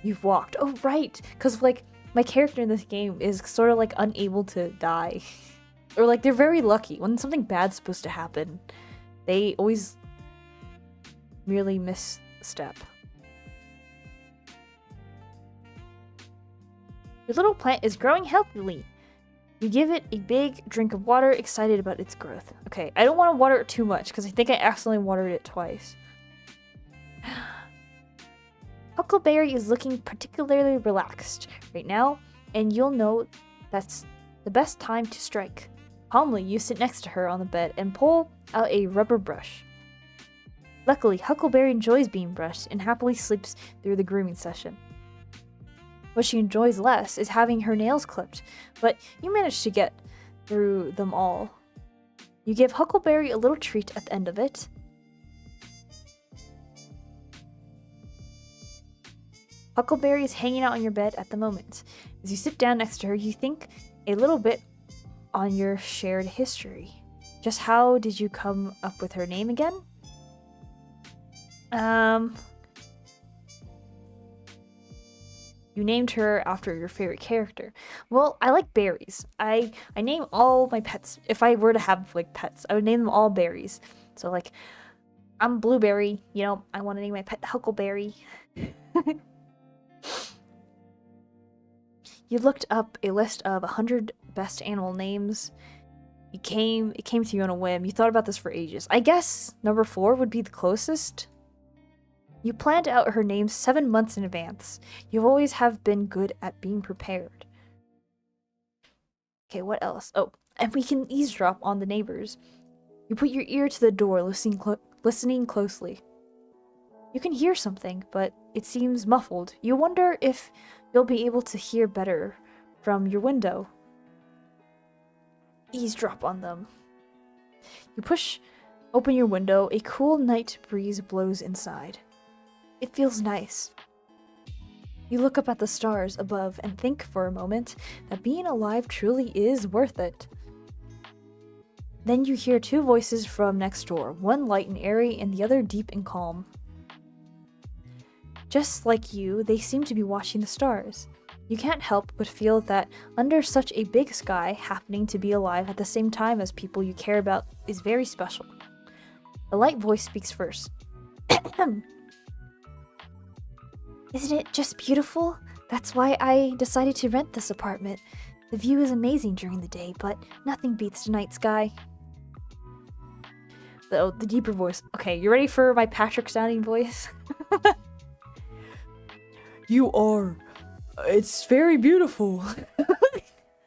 you've walked. Oh, right, because like my character in this game is sort of like unable to die. Or like they're very lucky. When something bad's supposed to happen, they always merely misstep. Your little plant is growing healthily. You give it a big drink of water, excited about its growth. Okay, I don't want to water it too much because I think I accidentally watered it twice. Huckleberry is looking particularly relaxed right now, and you'll know that's the best time to strike. Calmly, you sit next to her on the bed and pull out a rubber brush. Luckily, Huckleberry enjoys being brushed and happily sleeps through the grooming session. What she enjoys less is having her nails clipped, but you manage to get through them all. You give Huckleberry a little treat at the end of it. Huckleberry is hanging out on your bed at the moment. As you sit down next to her, you think a little bit on your shared history. Just how did you come up with her name again? You named her after your favorite character. Well, I like berries. I name all my pets. If I were to have like pets, I would name them all berries. So like, I'm Blueberry, you know, I want to name my pet Huckleberry. You looked up a list of 100 best animal names. It came to you on a whim. You thought about this for ages. I guess number 4 would be the closest. You planned out her name 7 months in advance. You always have been good at being prepared. Okay, what else? Oh, and we can eavesdrop on the neighbors. You put your ear to the door, listening closely. You can hear something, but it seems muffled. You wonder if you'll be able to hear better from your window. Eavesdrop on them. You push open your window. A cool night breeze blows inside. It feels nice. You look up at the stars above and think for a moment that being alive truly is worth it. Then you hear 2 voices from next door, one light and airy and the other deep and calm. Just like you, they seem to be watching the stars. You can't help but feel that under such a big sky, happening to be alive at the same time as people you care about is very special. The light voice speaks first. Isn't it just beautiful? That's why I decided to rent this apartment. The view is amazing during the day, but nothing beats the night sky. The deeper voice. Okay, you ready for my Patrick sounding voice? You are. It's very beautiful.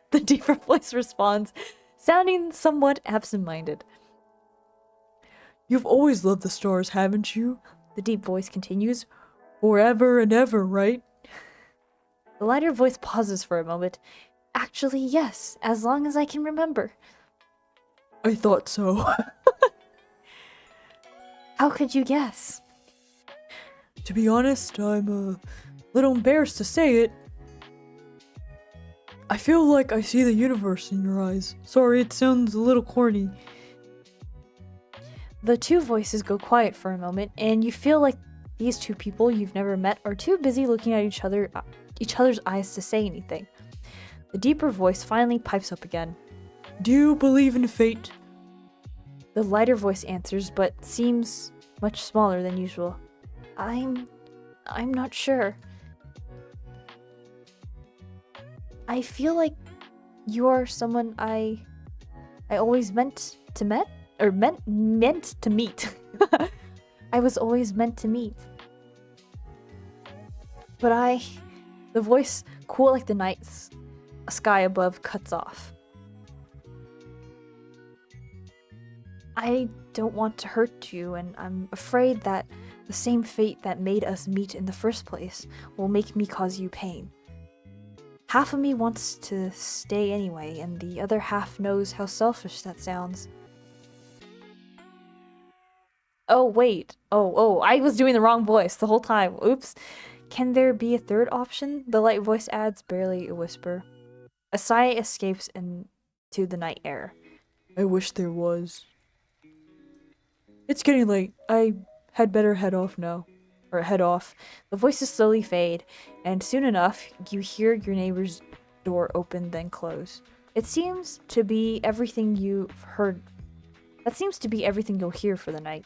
The deeper voice responds, sounding somewhat absent-minded. You've always loved the stars, haven't you? The deep voice continues. Forever and ever, right? The lighter voice pauses for a moment. Actually, yes, as long as I can remember. I thought so. How could you guess? To be honest, I'm a little embarrassed to say it. I feel like I see the universe in your eyes. Sorry, it sounds a little corny. The 2 voices go quiet for a moment, and you feel like these 2 people you've never met are too busy looking at each other's eyes to say anything. The deeper voice finally pipes up again. Do you believe in fate? The lighter voice answers, but seems much smaller than usual. I'm not sure. I feel like you are someone I always meant to meet. I was always meant to meet. But the voice, cool like the night sky above, cuts off. I don't want to hurt you, and I'm afraid that the same fate that made us meet in the first place will make me cause you pain. Half of me wants to stay anyway, and the other half knows how selfish that sounds. Oh, wait. Oh, I was doing the wrong voice the whole time. Oops. Can there be a third option? The light voice adds, barely a whisper. A sigh escapes into the night air. I wish there was. It's getting late. I had better head off now. Or head off. The voices slowly fade, and soon enough, you hear your neighbor's door open then close. It seems to be everything you've heard. That seems to be everything you'll hear for the night.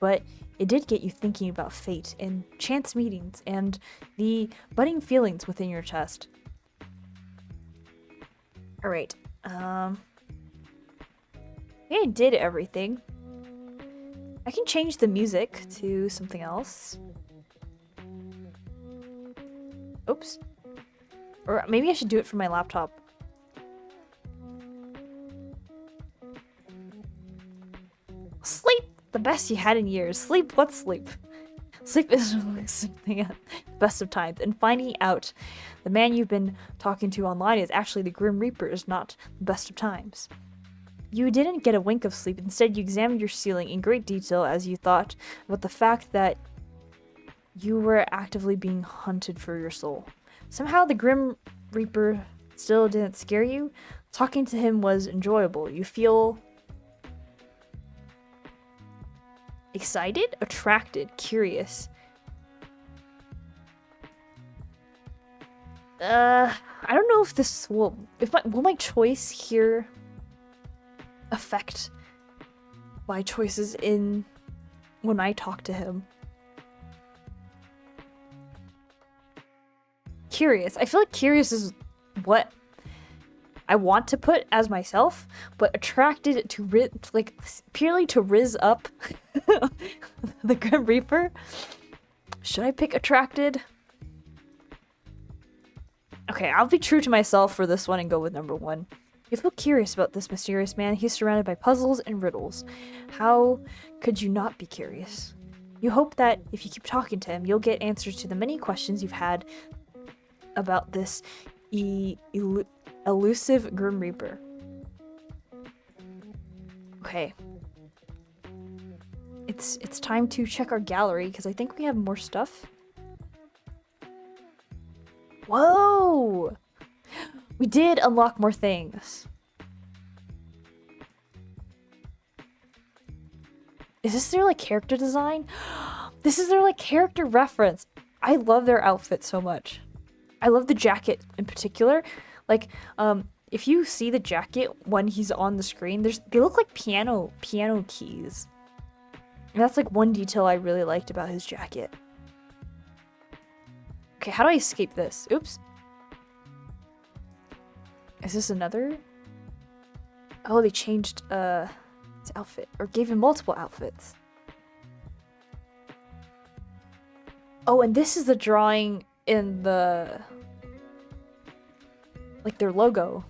But it did get you thinking about fate and chance meetings and the budding feelings within your chest. Alright, I think I did everything. I can change the music to something else. Oops. Or maybe I should do it from my laptop. Sleep! The best you had in years. Sleep? What sleep? Sleep is something at the best of times, and finding out the man you've been talking to online is actually the Grim Reaper is not the best of times. You didn't get a wink of sleep. Instead, you examined your ceiling in great detail as you thought about the fact that you were actively being hunted for your soul. Somehow, the Grim Reaper still didn't scare you. Talking to him was enjoyable. You feel excited, attracted, curious. I don't know if this will my choice here affect my choices in when I talk to him. Curious. I feel like curious is what I want to put as myself, but attracted to purely to riz up the Grim Reaper. Should I pick attracted? Okay, I'll be true to myself for this one and go with number 1. You feel curious about this mysterious man. He's surrounded by puzzles and riddles. How could you not be curious? You hope that if you keep talking to him, you'll get answers to the many questions you've had about this elusive Grim Reaper. Okay. It's time to check our gallery, because I think we have more stuff. Whoa! We did unlock more things. Is this their, like, character design? This is their, like, character reference. I love their outfit so much. I love the jacket in particular. Like, if you see the jacket when he's on the screen, they look like piano keys. And that's, like, one detail I really liked about his jacket. Okay, how do I escape this? Oops. Is this another? Oh, they changed his outfit, or gave him multiple outfits. Oh, and this is the drawing in the, like, their logo.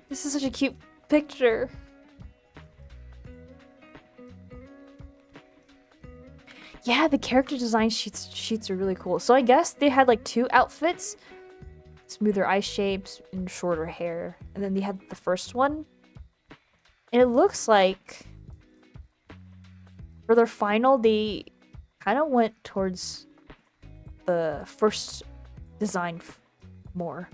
This is such a cute picture. Yeah, the character design sheets are really cool. So I guess they had like 2 outfits. Smoother eye shapes and shorter hair. And then they had the first one. And it looks like for their final, they kind of went towards the first design more.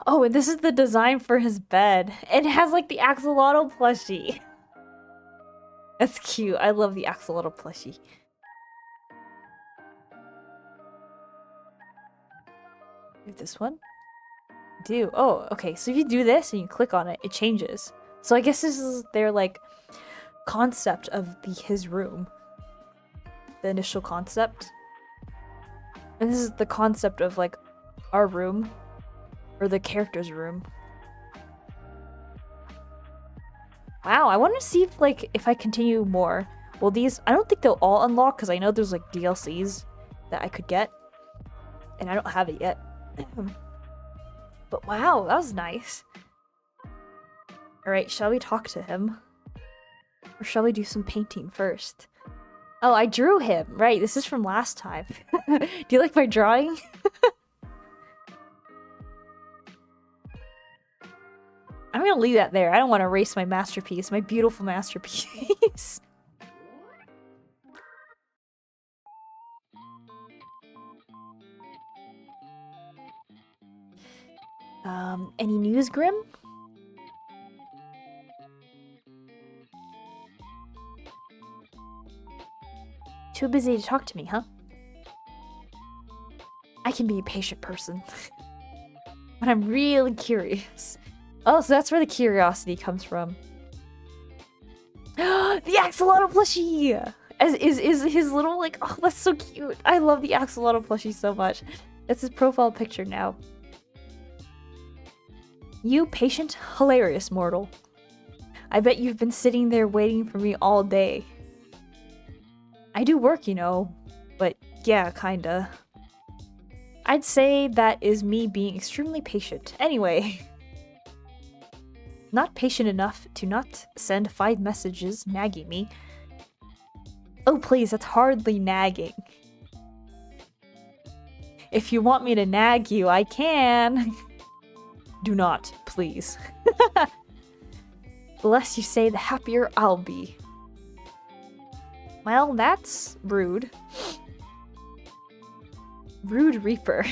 Oh, and this is the design for his bed. It has like the axolotl plushie. That's cute. I love the axolotl plushie. This one? Do. Oh, okay. So if you do this and you click on it, it changes. So I guess this is their, like, concept of his room. The initial concept. And this is the concept of, like, our room. Or the character's room. Wow, I want to see if, like, if I continue more. Well, these, I don't think they'll all unlock, because I know there's, like, DLCs that I could get. And I don't have it yet. But wow, that was nice. Alright, shall we talk to him? Or shall we do some painting first? Oh, I drew him! Right, this is from last time. Do you like my drawing? I'm gonna leave that there. I don't want to erase my masterpiece, my beautiful masterpiece. Any news, Grim? Too busy to talk to me, huh? I can be a patient person. But I'm really curious. Oh, so that's where the curiosity comes from. The axolotl plushie! Is his little, like, oh, that's so cute. I love the axolotl plushie so much. That's his profile picture now. You patient, hilarious mortal. I bet you've been sitting there waiting for me all day. I do work, you know, but yeah, kinda. I'd say that is me being extremely patient. Anyway. Not patient enough to not send 5 messages nagging me. Oh please, that's hardly nagging. If you want me to nag you, I can. Do not, please. The less you say, the happier I'll be. Well, that's rude. Rude Reaper.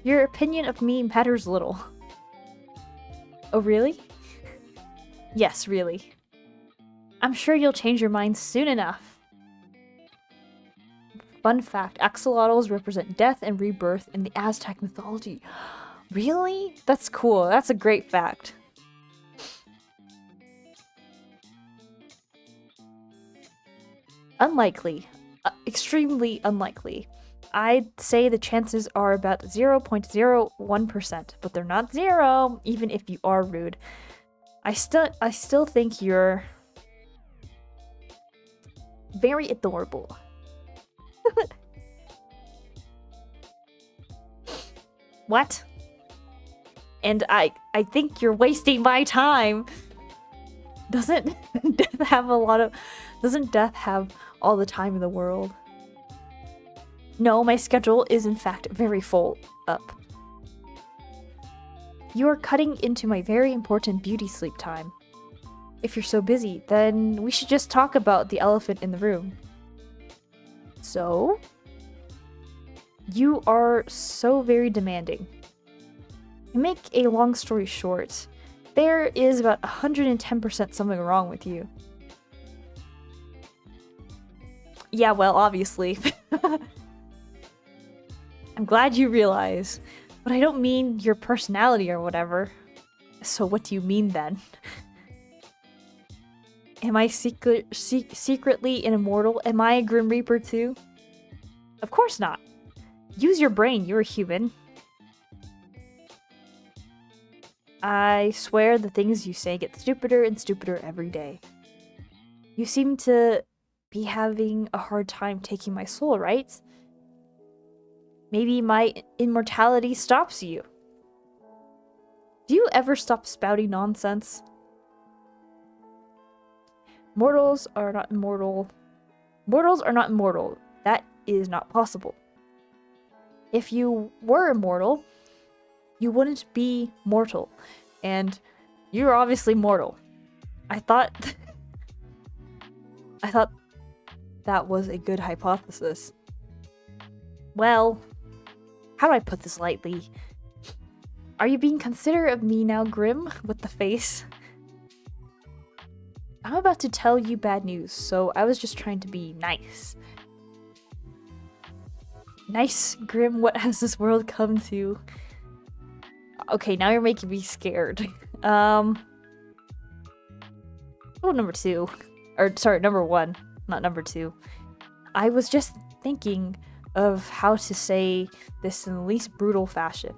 Your opinion of me matters little. Oh, really? Yes, really. I'm sure you'll change your mind soon enough. Fun fact, axolotls represent death and rebirth in the Aztec mythology. Really? That's cool. That's a great fact. Unlikely. Extremely unlikely. I'd say the chances are about 0.01%, but they're not zero, even if you are rude. I still think you're very adorable. What? And I think you're wasting my time. Doesn't death have all the time in the world? No, my schedule is in fact very full up. You are cutting into my very important beauty sleep time. If you're so busy, then we should just talk about the elephant in the room. So? You are so very demanding. To make a long story short, there is about 110% something wrong with you. Yeah, well, obviously. I'm glad you realize, but I don't mean your personality or whatever. So what do you mean then? Am I secretly an immortal? Am I a Grim Reaper too? Of course not. Use your brain, you're a human. I swear the things you say get stupider and stupider every day. You seem to be having a hard time taking my soul, right? Maybe my immortality stops you. Do you ever stop spouting nonsense? Mortals are not immortal. Mortals are not immortal. That is not possible. If you were immortal, you wouldn't be mortal. And you're obviously mortal. I thought that was a good hypothesis. Well, how do I put this lightly? Are you being considerate of me now, Grim, with the face? I'm about to tell you bad news, so I was just trying to be nice. Nice, Grim, what has this world come to? Okay, now you're making me scared. Oh, number 2. Or, sorry, number 1. Not number 2. I was just thinking of how to say this in the least brutal fashion.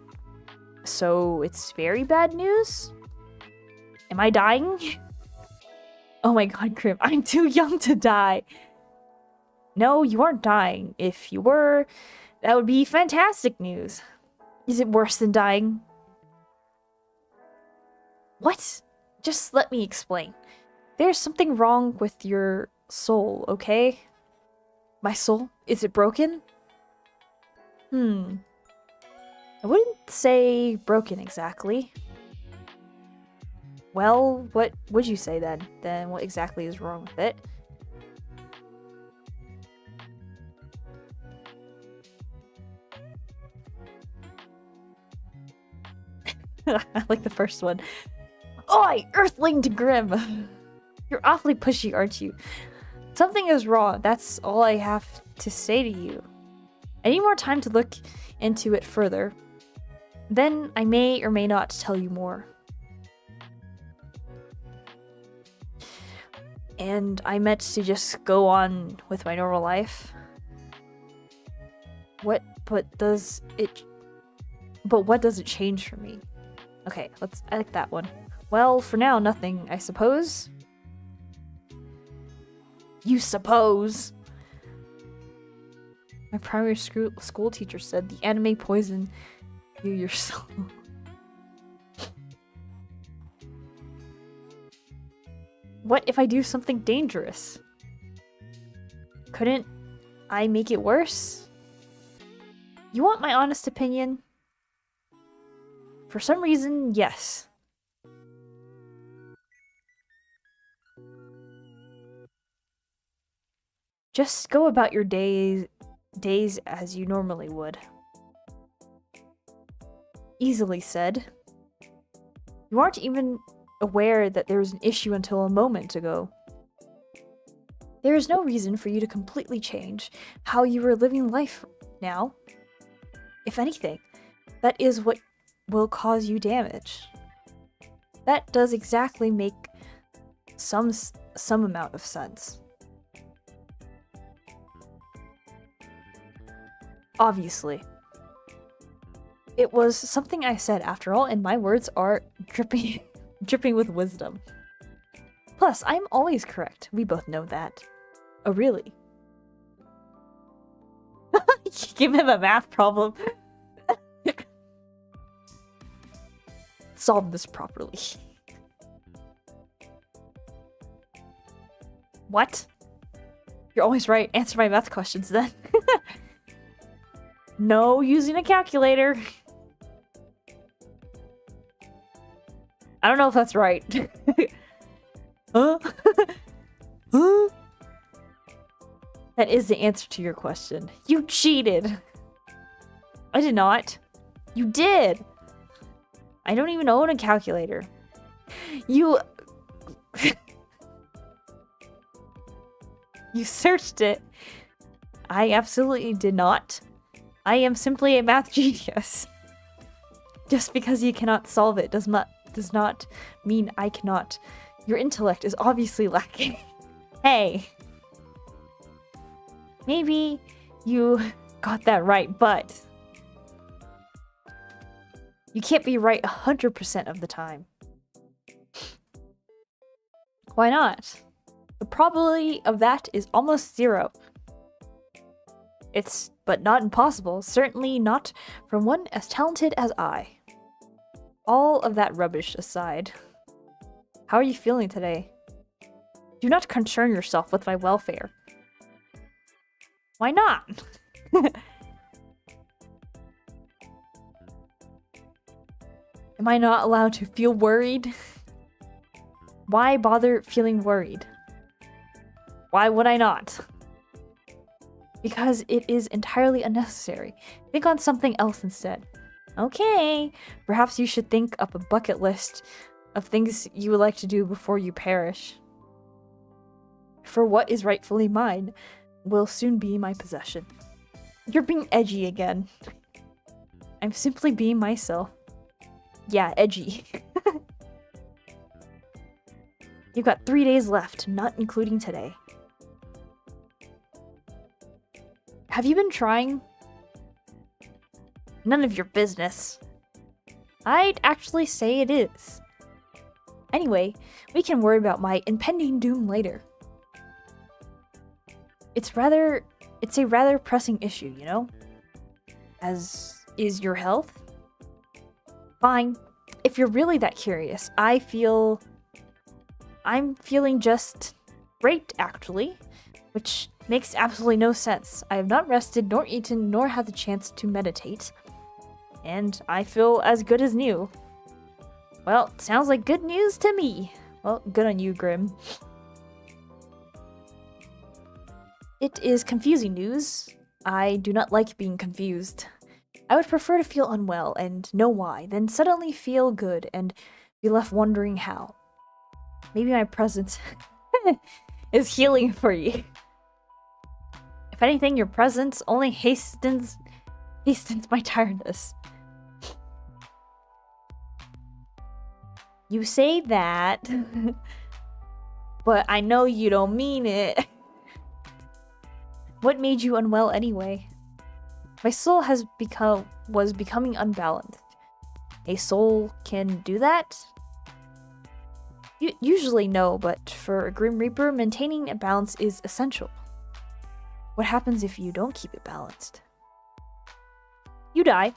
So, it's very bad news? Am I dying? Oh my god, Grim, I'm too young to die. No, you aren't dying. If you were, that would be fantastic news. Is it worse than dying? What? Just let me explain. There's something wrong with your soul, okay? My soul? Is it broken? I wouldn't say broken exactly. Well, what would you say then? Then what exactly is wrong with it? I like the first one. Oi, Earthling to Grim! You're awfully pushy, aren't you? Something is wrong. That's all I have to say to you. I need more time to look into it further. Then I may or may not tell you more. And I meant to just go on with my normal life. But what does it change for me? Okay, I like that one. Well, for now, nothing, I suppose. You suppose? My primary school teacher said the anime poisoned your soul. What if I do something dangerous? Couldn't I make it worse? You want my honest opinion? For some reason, yes. Just go about your days as you normally would. Easily said. You aren't even aware that there was an issue until a moment ago. There is no reason for you to completely change how you were living life now. If anything, that is what will cause you damage. That does exactly make some amount of sense. Obviously. It was something I said after all, and my words are dripping with wisdom. Plus, I'm always correct. We both know that. Oh, really? Give him a math problem. Solve this properly. What? You're always right. Answer my math questions then. No using a calculator. I don't know if that's right. Huh? Huh? That is the answer to your question. You cheated. I did not. You did. I don't even own a calculator. You... You searched it. I absolutely did not. I am simply a math genius. Just because you cannot solve it does not mean I cannot. Your intellect is obviously lacking. Hey. Maybe you got that right, but you can't be right 100% of the time. Why not? The probability of that is almost 0. It's but not impossible, certainly not from one as talented as I. All of that rubbish aside, how are you feeling today? Do not concern yourself with my welfare. Why not? Am I not allowed to feel worried? Why bother feeling worried? Why would I not? Because it is entirely unnecessary. Think on something else instead. Okay, perhaps you should think up a bucket list of things you would like to do before you perish. For what is rightfully mine will soon be my possession. You're being edgy again. I'm simply being myself. Yeah, edgy. You've got 3 days left, not including today. Have you been trying? None of your business. I'd actually say it is. Anyway, we can worry about my impending doom later. It's a rather pressing issue, you know? As is your health? Fine. If you're really that curious, I'm feeling just great, actually, which makes absolutely no sense. I have not rested, nor eaten, nor had the chance to meditate, and I feel as good as new. Well, sounds like good news to me. Well, good on you, Grim. It is confusing news. I do not like being confused. I would prefer to feel unwell and know why, then suddenly feel good and be left wondering how. Maybe my presence is healing for you. If anything, your presence only hastens my tiredness. You say that, but I know you don't mean it. What made you unwell anyway? My soul was becoming unbalanced. A soul can do that? Usually no, but for a Grim Reaper, maintaining a balance is essential. What happens if you don't keep it balanced? You die.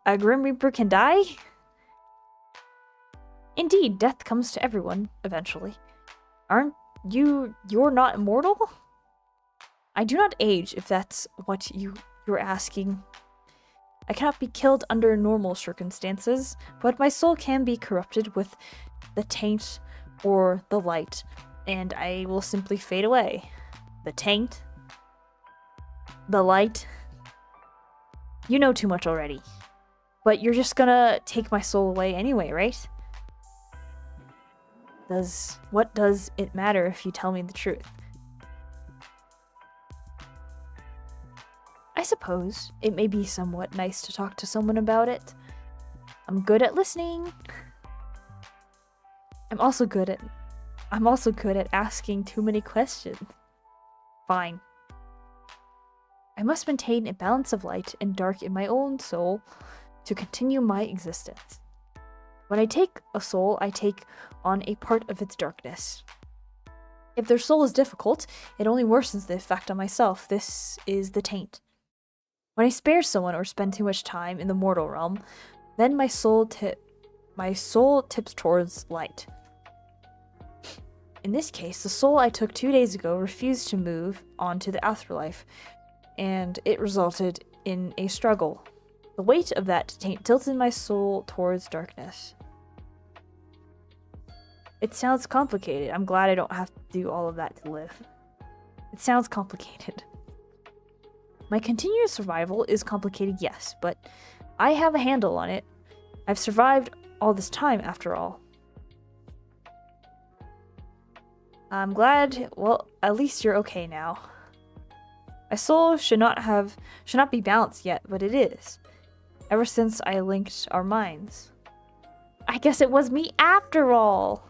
A Grim Reaper can die? Indeed, death comes to everyone, eventually. Aren't you're not immortal? I do not age, if that's what you're asking. I cannot be killed under normal circumstances, but my soul can be corrupted with the taint or the light, and I will simply fade away. The taint? The light? You know too much already. But you're just gonna take my soul away anyway, right? What does it matter if you tell me the truth? I suppose it may be somewhat nice to talk to someone about it. I'm good at listening. I'm also good at asking too many questions. Fine. I must maintain a balance of light and dark in my own soul to continue my existence. When I take a soul, I take on a part of its darkness. If their soul is difficult, it only worsens the effect on myself. This is the taint. When I spare someone or spend too much time in the mortal realm, then my soul tips towards light. In this case, the soul I took 2 days ago refused to move on to the afterlife, and it resulted in a struggle. The weight of that taint tilted my soul towards darkness. It sounds complicated. I'm glad I don't have to do all of that to live. It sounds complicated. My continuous survival is complicated, yes, but I have a handle on it. I've survived all this time, after all. I'm glad, well, at least you're okay now. My soul should not be balanced yet, but it is. Ever since I linked our minds. I guess it was me after all!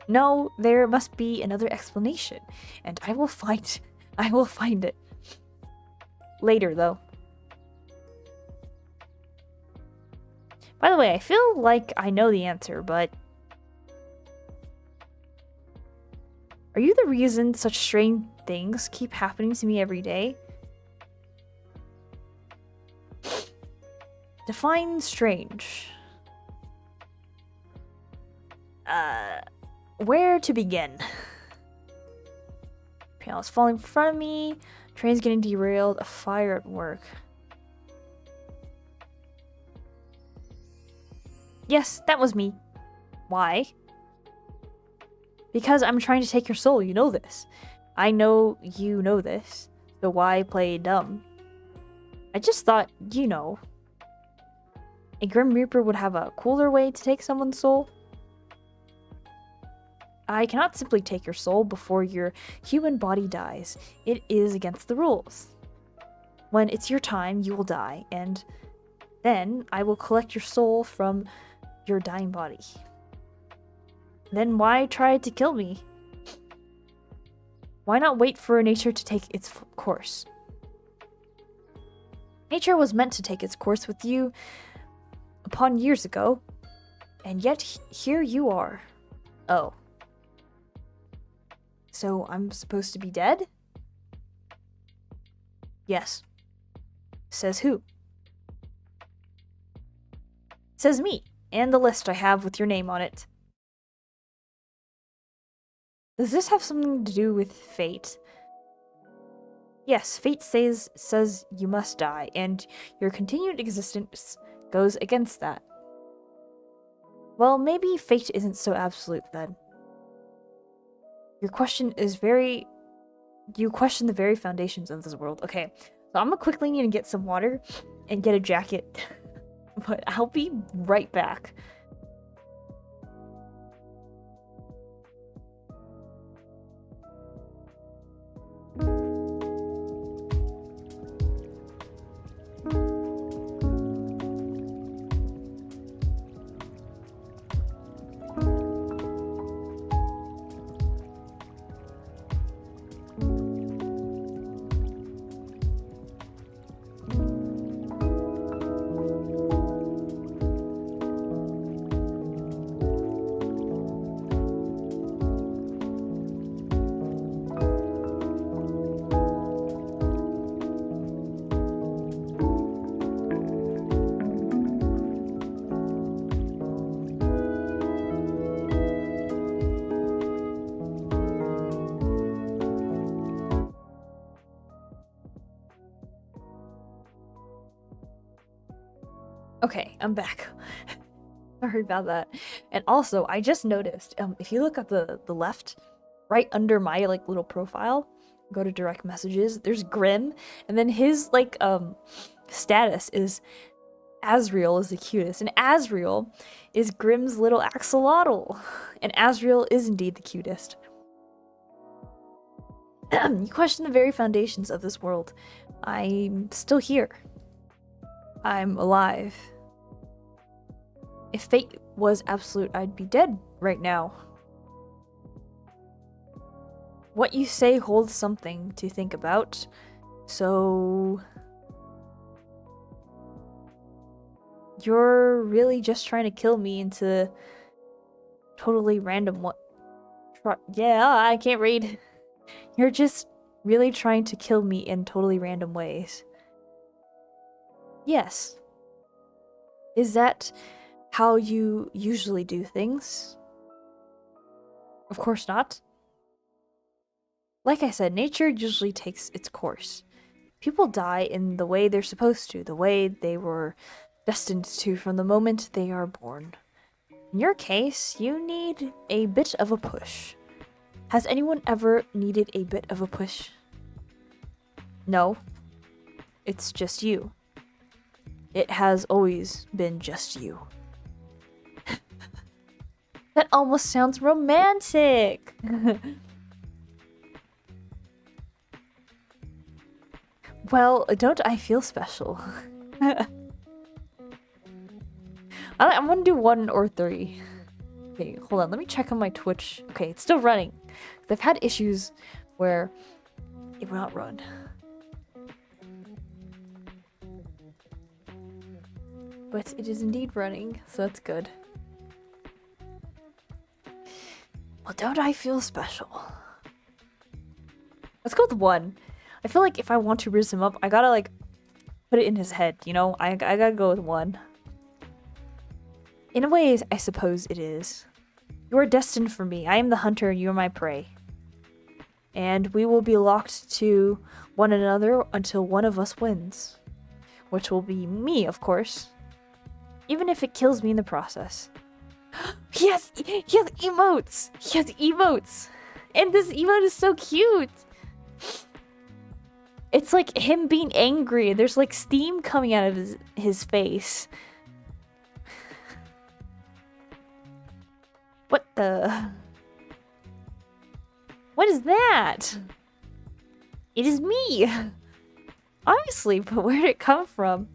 No, there must be another explanation, and I will find it. Later, though. By the way, I feel like I know the answer, but... Are you the reason such strange things keep happening to me every day? Define strange. Where to begin? Piano's falling in front of me, train's getting derailed, a fire at work. Yes, that was me. Why? Because I'm trying to take your soul, you know this. I know you know this, so why play dumb? I just thought, you know, a Grim Reaper would have a cooler way to take someone's soul. I cannot simply take your soul before your human body dies. It is against the rules. When it's your time, you will die, and then I will collect your soul from your dying body. Then why try to kill me? Why not wait for nature to take its course? Nature was meant to take its course with you upon years ago, and yet here you are. Oh. So I'm supposed to be dead? Yes. Says who? Says me, and the list I have with your name on it. Does this have something to do with fate? Yes, fate says you must die, and your continued existence goes against that. Well, maybe fate isn't so absolute then. You question the very foundations of this world. Okay, so I'm gonna quickly need to get some water and get a jacket, but I'll be right back. Okay, I'm back. Sorry about that. And also, I just noticed, if you look at the left, right under my like little profile, go to direct messages, there's Grim, and then his like status is Asriel is the cutest, and Asriel is Grim's little axolotl, and Asriel is indeed the cutest. You question the very foundations of this world. I'm still here. I'm alive. If fate was absolute, I'd be dead right now. What you say holds something to think about, so... You're really just trying to kill me into totally random yeah, I can't read. You're just really trying to kill me in totally random ways. Yes. Is that how you usually do things? Of course not. Like I said, nature usually takes its course. People die in the way they're supposed to, the way they were destined to from the moment they are born. In your case, you need a bit of a push. Has anyone ever needed a bit of a push? No. It's just you. It has always been just you. That almost sounds romantic! Well, don't I feel special? I'm gonna do 1 or 3. Okay, hold on, let me check on my Twitch. Okay, it's still running. I've had issues where it will not run. But it is indeed running, so that's good. Well, don't I feel special? Let's go with 1. I feel like if I want to raise him up, I gotta like put it in his head, you know? I gotta go with 1. In a way, I suppose it is. You are destined for me. I am the hunter and you are my prey. And we will be locked to one another until one of us wins. Which will be me, of course. Even if it kills me in the process. He has emotes! He has emotes! And this emote is so cute! It's like him being angry. There's like steam coming out of his face. What the? What is that? It is me! Obviously, but where did it come from?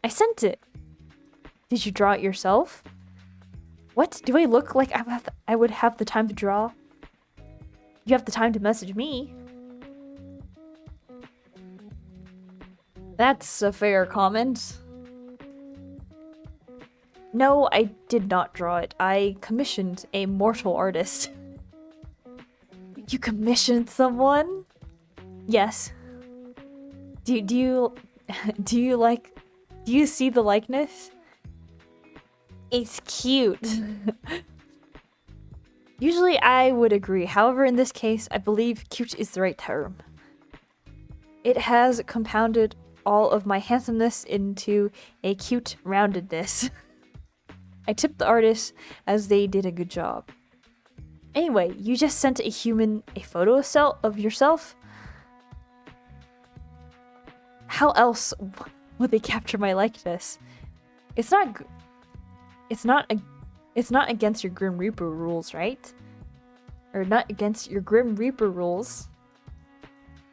I sent it. Did you draw it yourself? What? Do I look like I would have the time to draw? You have the time to message me. That's a fair comment. No, I did not draw it. I commissioned a mortal artist. You commissioned someone? Yes. Do you see the likeness? It's cute. Usually I would agree. However, in this case, I believe cute is the right term. It has compounded all of my handsomeness into a cute roundedness. I tipped the artist as they did a good job. Anyway, you just sent a human a photo of yourself? How else would they capture my likeness? It's not against your Grim Reaper rules, right? Or not against your Grim Reaper rules.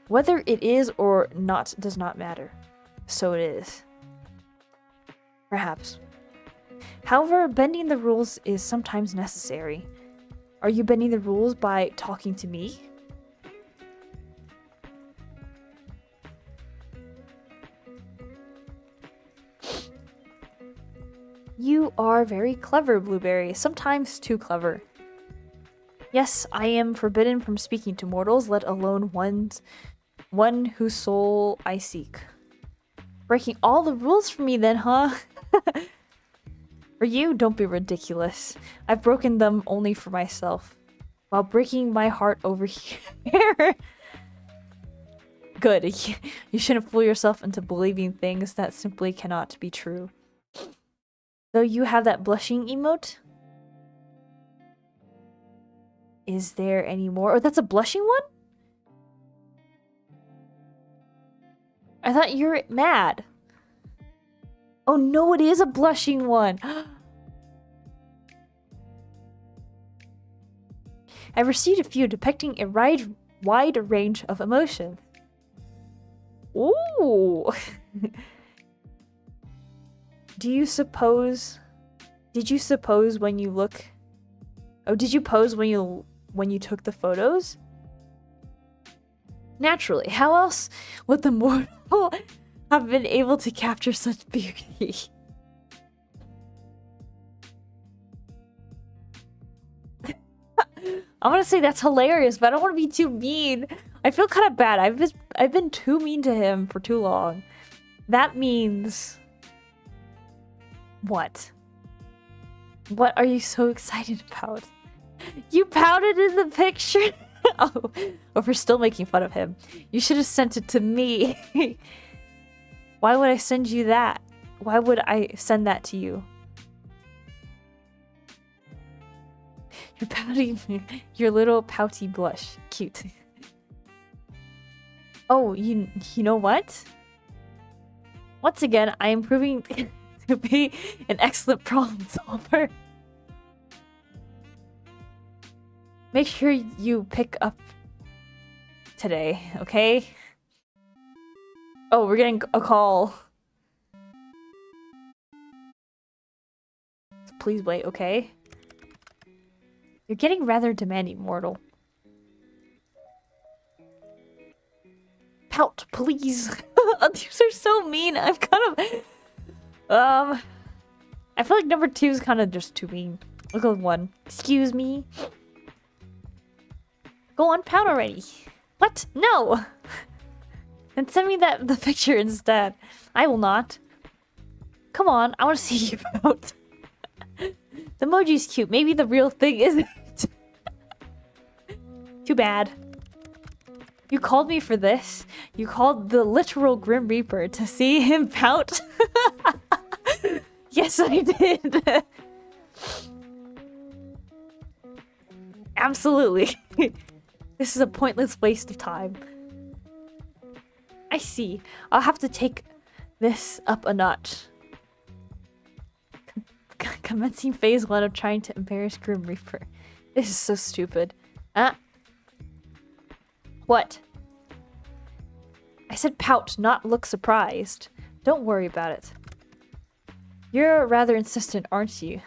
Whether it is or not does not matter. So it is. Perhaps. However, bending the rules is sometimes necessary. Are you bending the rules by talking to me? You are very clever, Blueberry. Sometimes too clever. Yes, I am forbidden from speaking to mortals, let alone one whose soul I seek. Breaking all the rules for me then, huh? For you, don't be ridiculous. I've broken them only for myself, while breaking my heart over here. Good. You shouldn't fool yourself into believing things that simply cannot be true. Though you have that blushing emote? Is there any more? Oh, that's a blushing one? I thought you were mad. Oh no, it is a blushing one. I've received a few depicting a wide range of emotions. Ooh. Did you suppose when you look... Oh, did you pose when you took the photos? Naturally, how else would the mortal have been able to capture such beauty? I want to say that's hilarious, but I don't want to be too mean. I feel kind of bad. I've been too mean to him for too long. That means... What? What are you so excited about? You pouted in the picture? Oh, we're still making fun of him. You should have sent it to me. Why would I send you that? Why would I send that to you? You're pouting. Your little pouty blush. Cute. Oh, you know what? Once again, I am proving to be an excellent problem solver. Make sure you pick up today, okay? Oh, we're getting a call. Please wait, okay? You're getting rather demanding, mortal. Pout, please. These are so mean. I'm kind of... I feel like number 2 is kind of just too mean. Look at 1. Excuse me. Go on, pout already. What? No! Then send me the picture instead. I will not. Come on, I want to see you pout. The emoji's cute. Maybe the real thing isn't. Too bad. You called me for this. You called the literal Grim Reaper to see him pout. Yes, I did. Absolutely. This is a pointless waste of time. I see. I'll have to take this up a notch. Commencing phase 1 of trying to embarrass Grim Reaper. This is so stupid. What? I said pout, not look surprised. Don't worry about it. You're rather insistent, aren't you?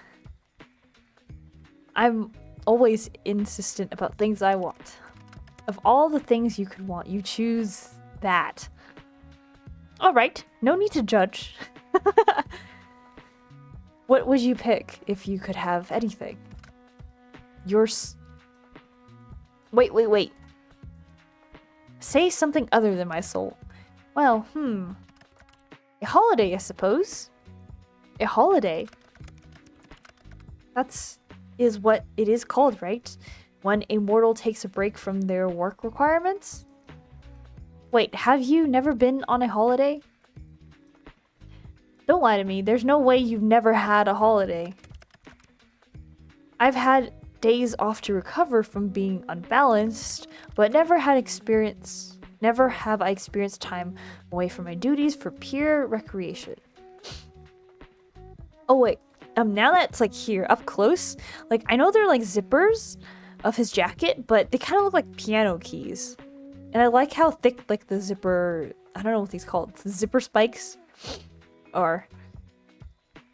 I'm always insistent about things I want. Of all the things you could want, you choose that. Alright, no need to judge. What would you pick if you could have anything? Wait. Say something other than my soul. Well, a holiday, I suppose. A holiday. Is what it is called, right? When a mortal takes a break from their work requirements? Wait, have you never been on a holiday? Don't lie to me, there's no way you've never had a holiday. I've had days off to recover from being unbalanced, but never have I experienced time away from my duties for pure recreation. Oh wait, now that it's like here, up close, like I know they're like zippers of his jacket, but they kind of look like piano keys. And I like how thick like the zipper, I don't know what these called, the zipper spikes are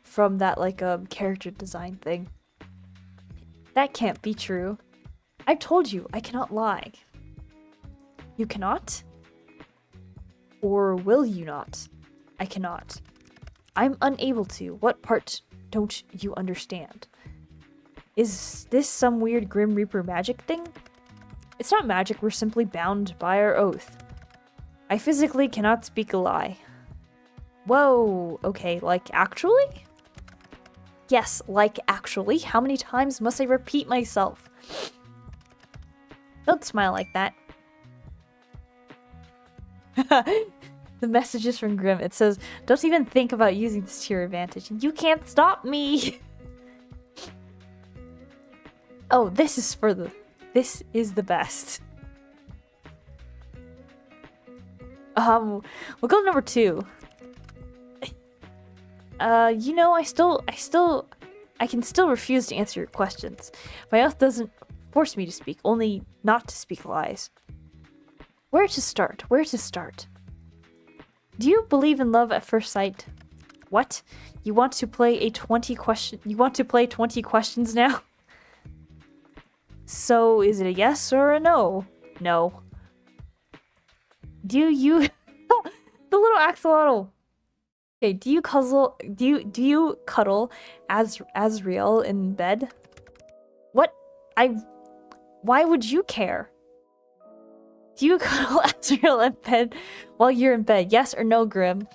from that like character design thing. That can't be true. I told you, I cannot lie. You cannot? Or will you not? I cannot. I'm unable to. What part don't you understand? Is this some weird Grim Reaper magic thing? It's not magic, we're simply bound by our oath. I physically cannot speak a lie. Whoa, okay, like actually? Yes, like actually. How many times must I repeat myself? Don't smile like that. The message is from Grim. It says, don't even think about using this to your advantage. You can't stop me! Oh, this is the best. We'll go to number 2. You know, I can still refuse to answer your questions. My oath doesn't force me to speak, only not to speak lies. Where to start? Do you believe in love at first sight? What? You want to play 20 questions now? So, is it a yes or a no? No. Do you the little axolotl. Okay, do you cuddle Azrael in bed? What? Why would you care? Do you cuddle Azrael in bed while you're in bed? Yes or no, Grim?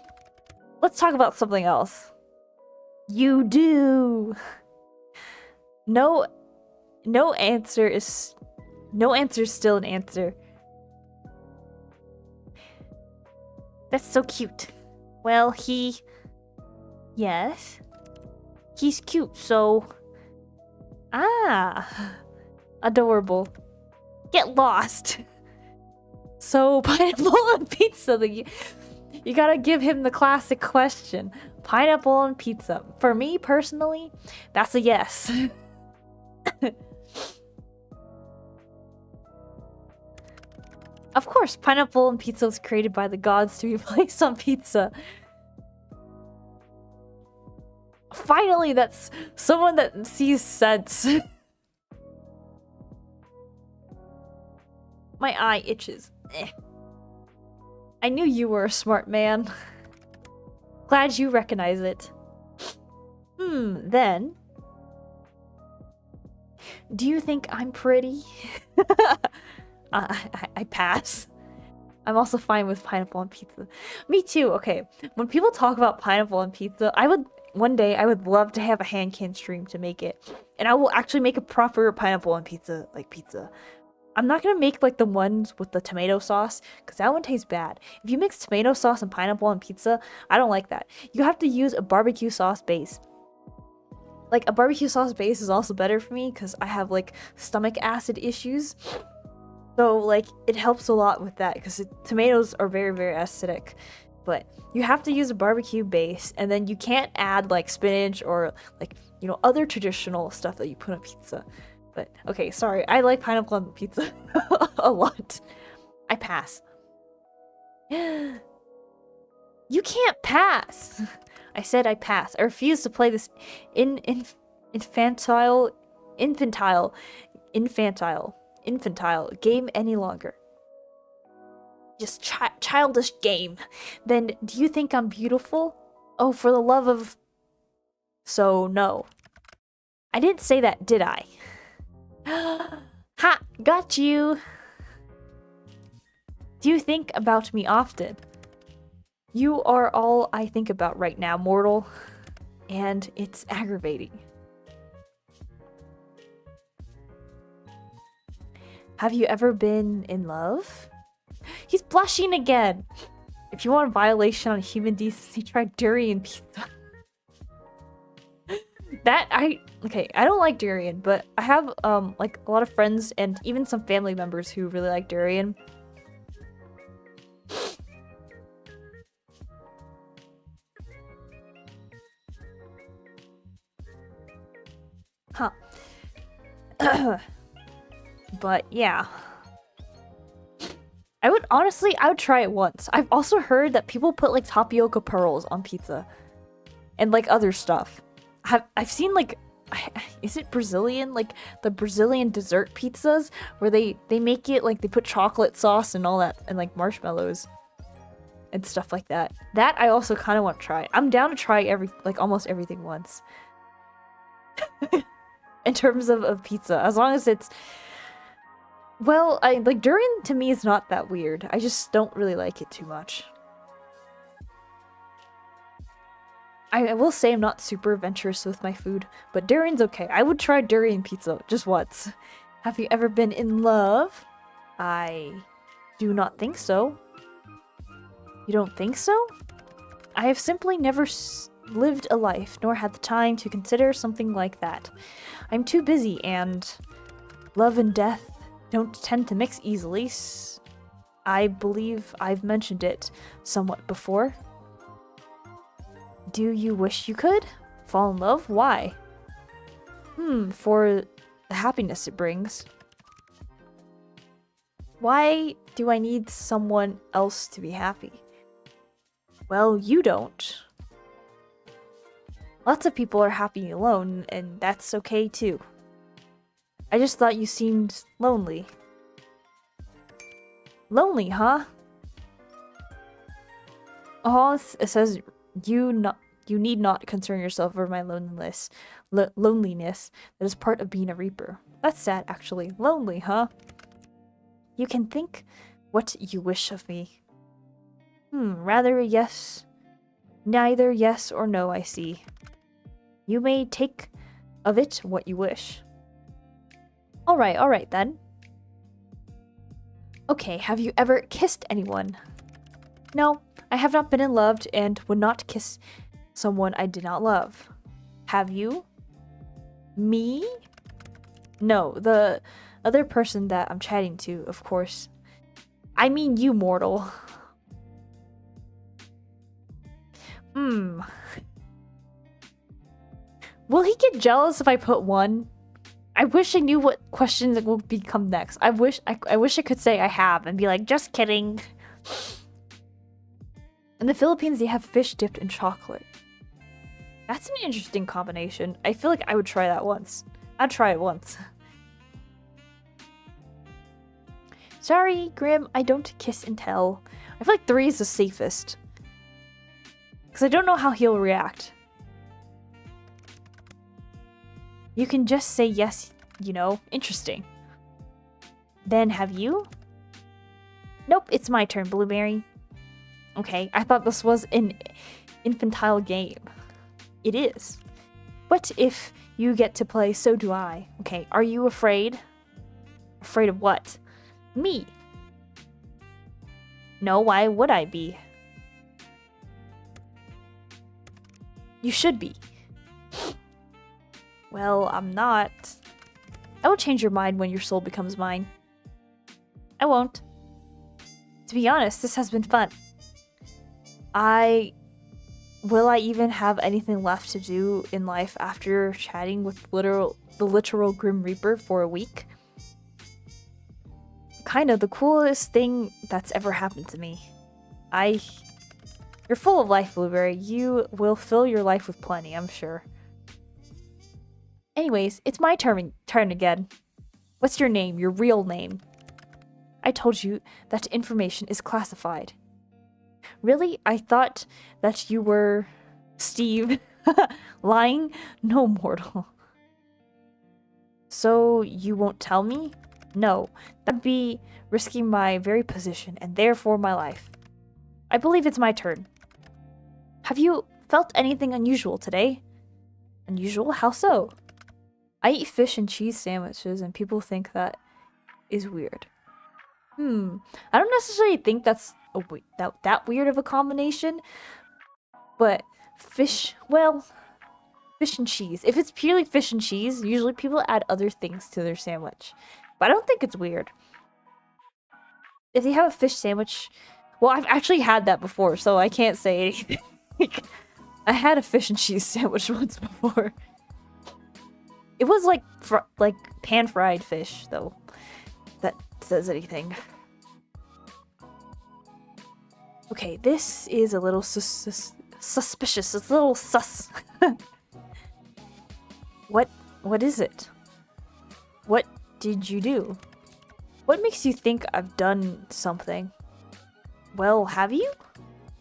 Let's talk about something else. You do. No answer is still an answer. That's so cute. Well, yes. He's cute, so... Adorable. Get lost. So, pineapple on pizza. You gotta give him the classic question. Pineapple on pizza. For me, personally, that's a yes. Of course, pineapple on pizza was created by the gods to be placed on pizza. Finally, that's someone that sees sense. My eye itches. I knew you were a smart man. Glad you recognize it. Then... Do you think I'm pretty? I pass. I'm also fine with pineapple on pizza. Me too, okay. When people talk about pineapple on pizza, one day I would love to have a hand can stream to make it. And I will actually make a proper pineapple on pizza, like pizza. I'm not gonna make like the ones with the tomato sauce, because that one tastes bad. If you mix tomato sauce and pineapple on pizza, I don't like that. You have to use a barbecue sauce base. Like, a barbecue sauce base is also better for me, because I have like stomach acid issues. So like, it helps a lot with that, because tomatoes are very, very acidic. But you have to use a barbecue base, and then you can't add like spinach or like, you know, other traditional stuff that you put on pizza. But, okay, sorry. I like pineapple on pizza a lot. I pass. You can't pass. I said I pass. I refuse to play this infantile game any longer. Just childish game. Then do you think I'm beautiful? Oh, for the love of... So, no. I didn't say that, did I? Ha! Got you! Do you think about me often? You are all I think about right now, mortal. And it's aggravating. Have you ever been in love? He's blushing again! If you want a violation on human decency, try durian pizza. Okay, I don't like durian, but I have like a lot of friends and even some family members who really like durian. Huh. But yeah. I would try it once. I've also heard that people put like tapioca pearls on pizza and like other stuff. I've seen like, is it Brazilian? Like the Brazilian dessert pizzas where they make it like they put chocolate sauce and all that and like marshmallows and stuff like that. That I also kind of want to try. I'm down to try almost everything once. In terms of pizza, as long as it's... Well, durian to me is not that weird. I just don't really like it too much. I will say I'm not super adventurous with my food, but durian's okay. I would try durian pizza just once. Have you ever been in love? I do not think so. You don't think so? I have simply never lived a life, nor had the time to consider something like that. I'm too busy, and love and death don't tend to mix easily. I believe I've mentioned it somewhat before. Do you wish you could? Fall in love? Why? For the happiness it brings. Why do I need someone else to be happy? Well, you don't. Lots of people are happy alone, and that's okay too. I just thought you seemed lonely. Lonely, huh? Oh, it says you need not concern yourself over my loneliness. Loneliness that is part of being a reaper. That's sad, actually. Lonely, huh? You can think what you wish of me. Rather yes. Neither yes or no, I see. You may take of it what you wish. Alright then. Okay, have you ever kissed anyone? No, I have not been in love and would not kiss someone I did not love. Have you? Me? No, the other person that I'm chatting to, of course. I mean you, mortal. Will he get jealous if I put one? I wish I knew what questions will become next. I wish I could say I have and be like, just kidding. In the Philippines, they have fish dipped in chocolate. That's an interesting combination. I feel like I would try that once. I'd try it once. Sorry, Grim, I don't kiss and tell. I feel like 3 is the safest. Because I don't know how he'll react. You can just say yes, you know. Interesting. Then have you? Nope, it's my turn, Blueberry. Okay, I thought this was an infantile game. It is. But if you get to play, so do I. Okay, are you afraid? Afraid of what? Me. No, why would I be? You should be. Well, I'm not. I will change your mind when your soul becomes mine. I won't. To be honest, this has been fun. Will I even have anything left to do in life after chatting with the literal Grim Reaper for a week? Kind of the coolest thing that's ever happened to me. You're full of life, Blueberry. You will fill your life with plenty, I'm sure. Anyways, it's my turn again. What's your name? Your real name? I told you that information is classified. Really? I thought that you were Steve. Lying? No mortal. So you won't tell me? No, that'd be risking my very position and therefore my life. I believe it's my turn. Have you felt anything unusual today? Unusual? How so? I eat fish and cheese sandwiches and people think that is weird. I don't necessarily think that's that weird of a combination, but fish, well, fish and cheese. If it's purely fish and cheese, usually people add other things to their sandwich. But I don't think it's weird. If they have a fish sandwich, well, I've actually had that before, so I can't say anything. I had a fish and cheese sandwich once before. It was like pan-fried fish, though. That says anything. Okay, this is a little suspicious. It's a little sus. What is it? What did you do? What makes you think I've done something? Well, have you?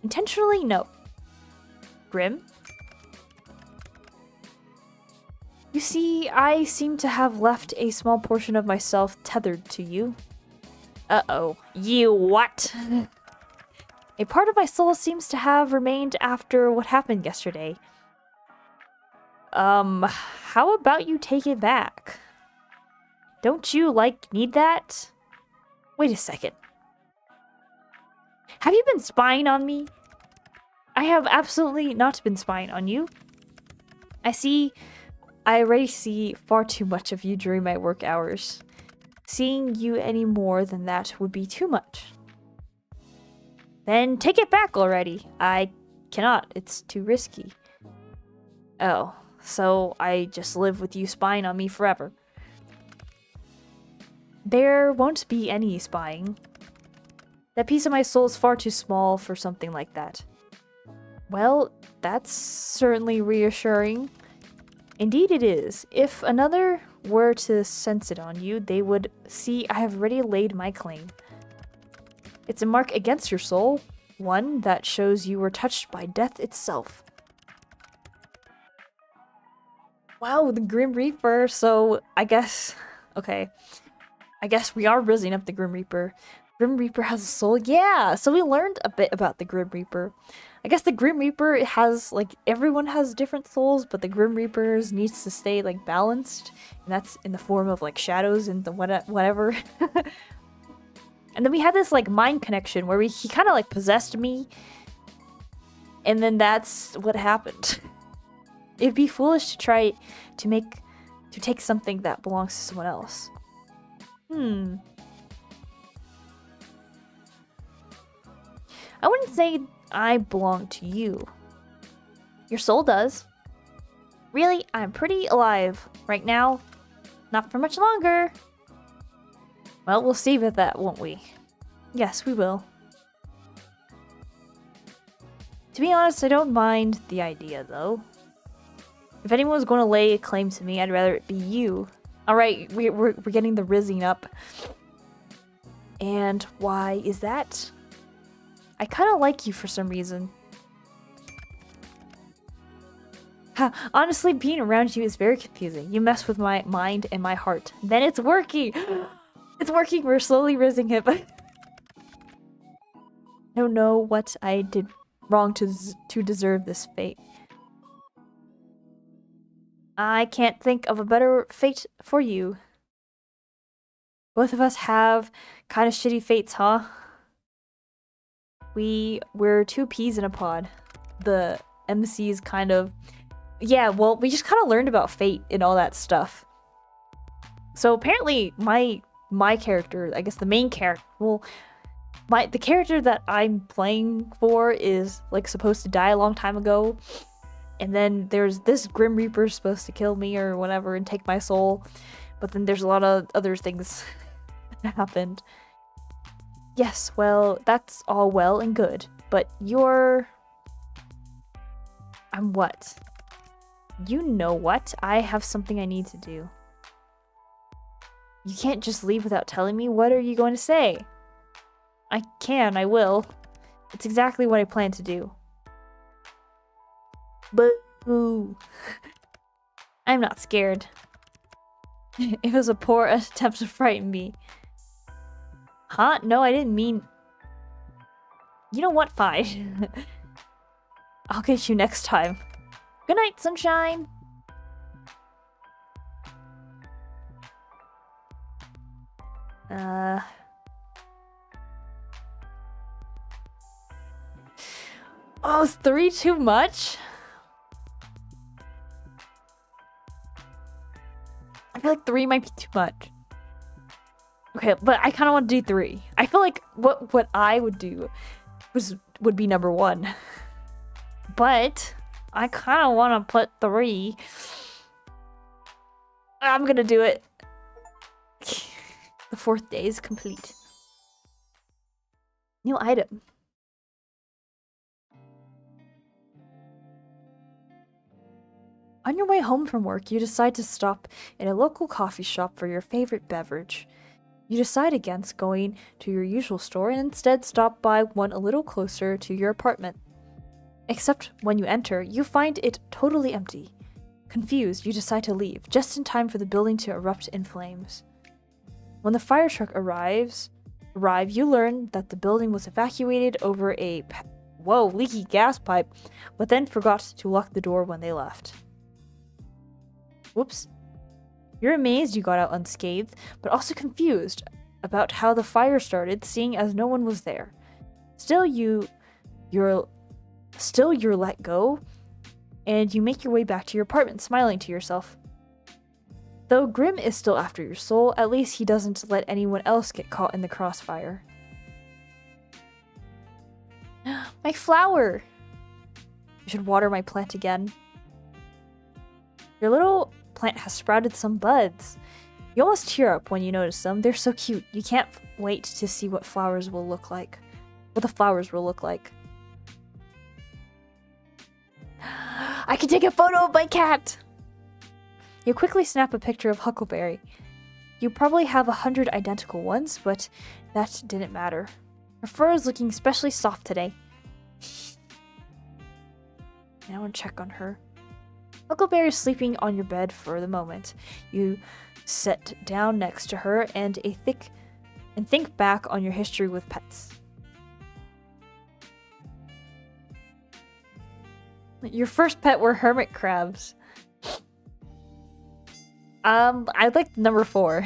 Intentionally? No. Grim? You see, I seem to have left a small portion of myself tethered to you. Uh-oh. You what? A part of my soul seems to have remained after what happened yesterday. How about you take it back? Don't you, need that? Wait a second. Have you been spying on me? I have absolutely not been spying on you. I already see far too much of you during my work hours. Seeing you any more than that would be too much. Then take it back already. I cannot. It's too risky. Oh, so I just live with you spying on me forever. There won't be any spying. That piece of my soul is far too small for something like that. Well, that's certainly reassuring. Indeed it is. If another were to sense it on you, they would see I have already laid my claim. It's a mark against your soul, one that shows you were touched by death itself. Wow, the Grim Reaper, so I guess... Okay. I guess we are raising up the Grim Reaper. Grim Reaper has a soul? Yeah! So we learned a bit about the Grim Reaper. I guess the Grim Reaper has, everyone has different souls, but the Grim Reaper's needs to stay, balanced. And that's in the form of, shadows and the whatever. And then we had this, mind connection where he kind of, possessed me. And then that's what happened. It'd be foolish to try to take something that belongs to someone else. I wouldn't say I belong to you. Your soul does. Really, I'm pretty alive right now. Not for much longer. Well, we'll see about that, won't we? Yes, we will. To be honest, I don't mind the idea, though. If anyone was going to lay a claim to me, I'd rather it be you. Alright, we're getting the rizzing up. And why is that? I kind of like you for some reason. Honestly, being around you is very confusing. You mess with my mind and my heart. Then it's working! It's working, we're slowly rizzing him. I don't know what I did wrong to deserve this fate. I can't think of a better fate for you. Both of us have kind of shitty fates, huh? We're two peas in a pod. The MC's kind of... Yeah, well, we just kind of learned about fate and all that stuff. So apparently my character, I guess the main character, well, the character that I'm playing for is, supposed to die a long time ago. And then there's this Grim Reaper supposed to kill me or whatever and take my soul. But then there's a lot of other things that happened. Yes, well, that's all well and good. But you're I'm what? You know what? I have something I need to do. You can't just leave without telling me. What are you going to say? I will. It's exactly what I plan to do. Boo. I'm not scared. It was a poor attempt to frighten me. Huh? No, I didn't mean... You know what? Fine. I'll get you next time. Good night, sunshine! Oh, is 3 too much? I feel like 3 might be too much. Okay, but I kind of want to do 3. I feel like what I would do would be number 1. But I kind of want to put 3. I'm gonna do it. The 4th day is complete. New item. On your way home from work, you decide to stop in a local coffee shop for your favorite beverage. You decide against going to your usual store and instead stop by one a little closer to your apartment. Except when you enter, you find it totally empty. Confused, you decide to leave, just in time for the building to erupt in flames. When the fire truck arrive, you learn that the building was evacuated over a leaky gas pipe, but then forgot to lock the door when they left. Whoops. You're amazed you got out unscathed, but also confused about how the fire started, seeing as no one was there. Still, you're let go, and you make your way back to your apartment, smiling to yourself. Though Grim is still after your soul, at least he doesn't let anyone else get caught in the crossfire. My flower! I should water my plant again. Your little plant has sprouted some buds. You almost tear up when you notice them. They're so cute. You can't wait to see what the flowers will look like. I can take a photo of my cat! You quickly snap a picture of Huckleberry. You probably have 100 identical ones, but that didn't matter. Her fur is looking especially soft today. I want to check on her. Huckleberry is sleeping on your bed for the moment. You sit down next to her and think back on your history with pets. Your first pet were hermit crabs. I like number 4.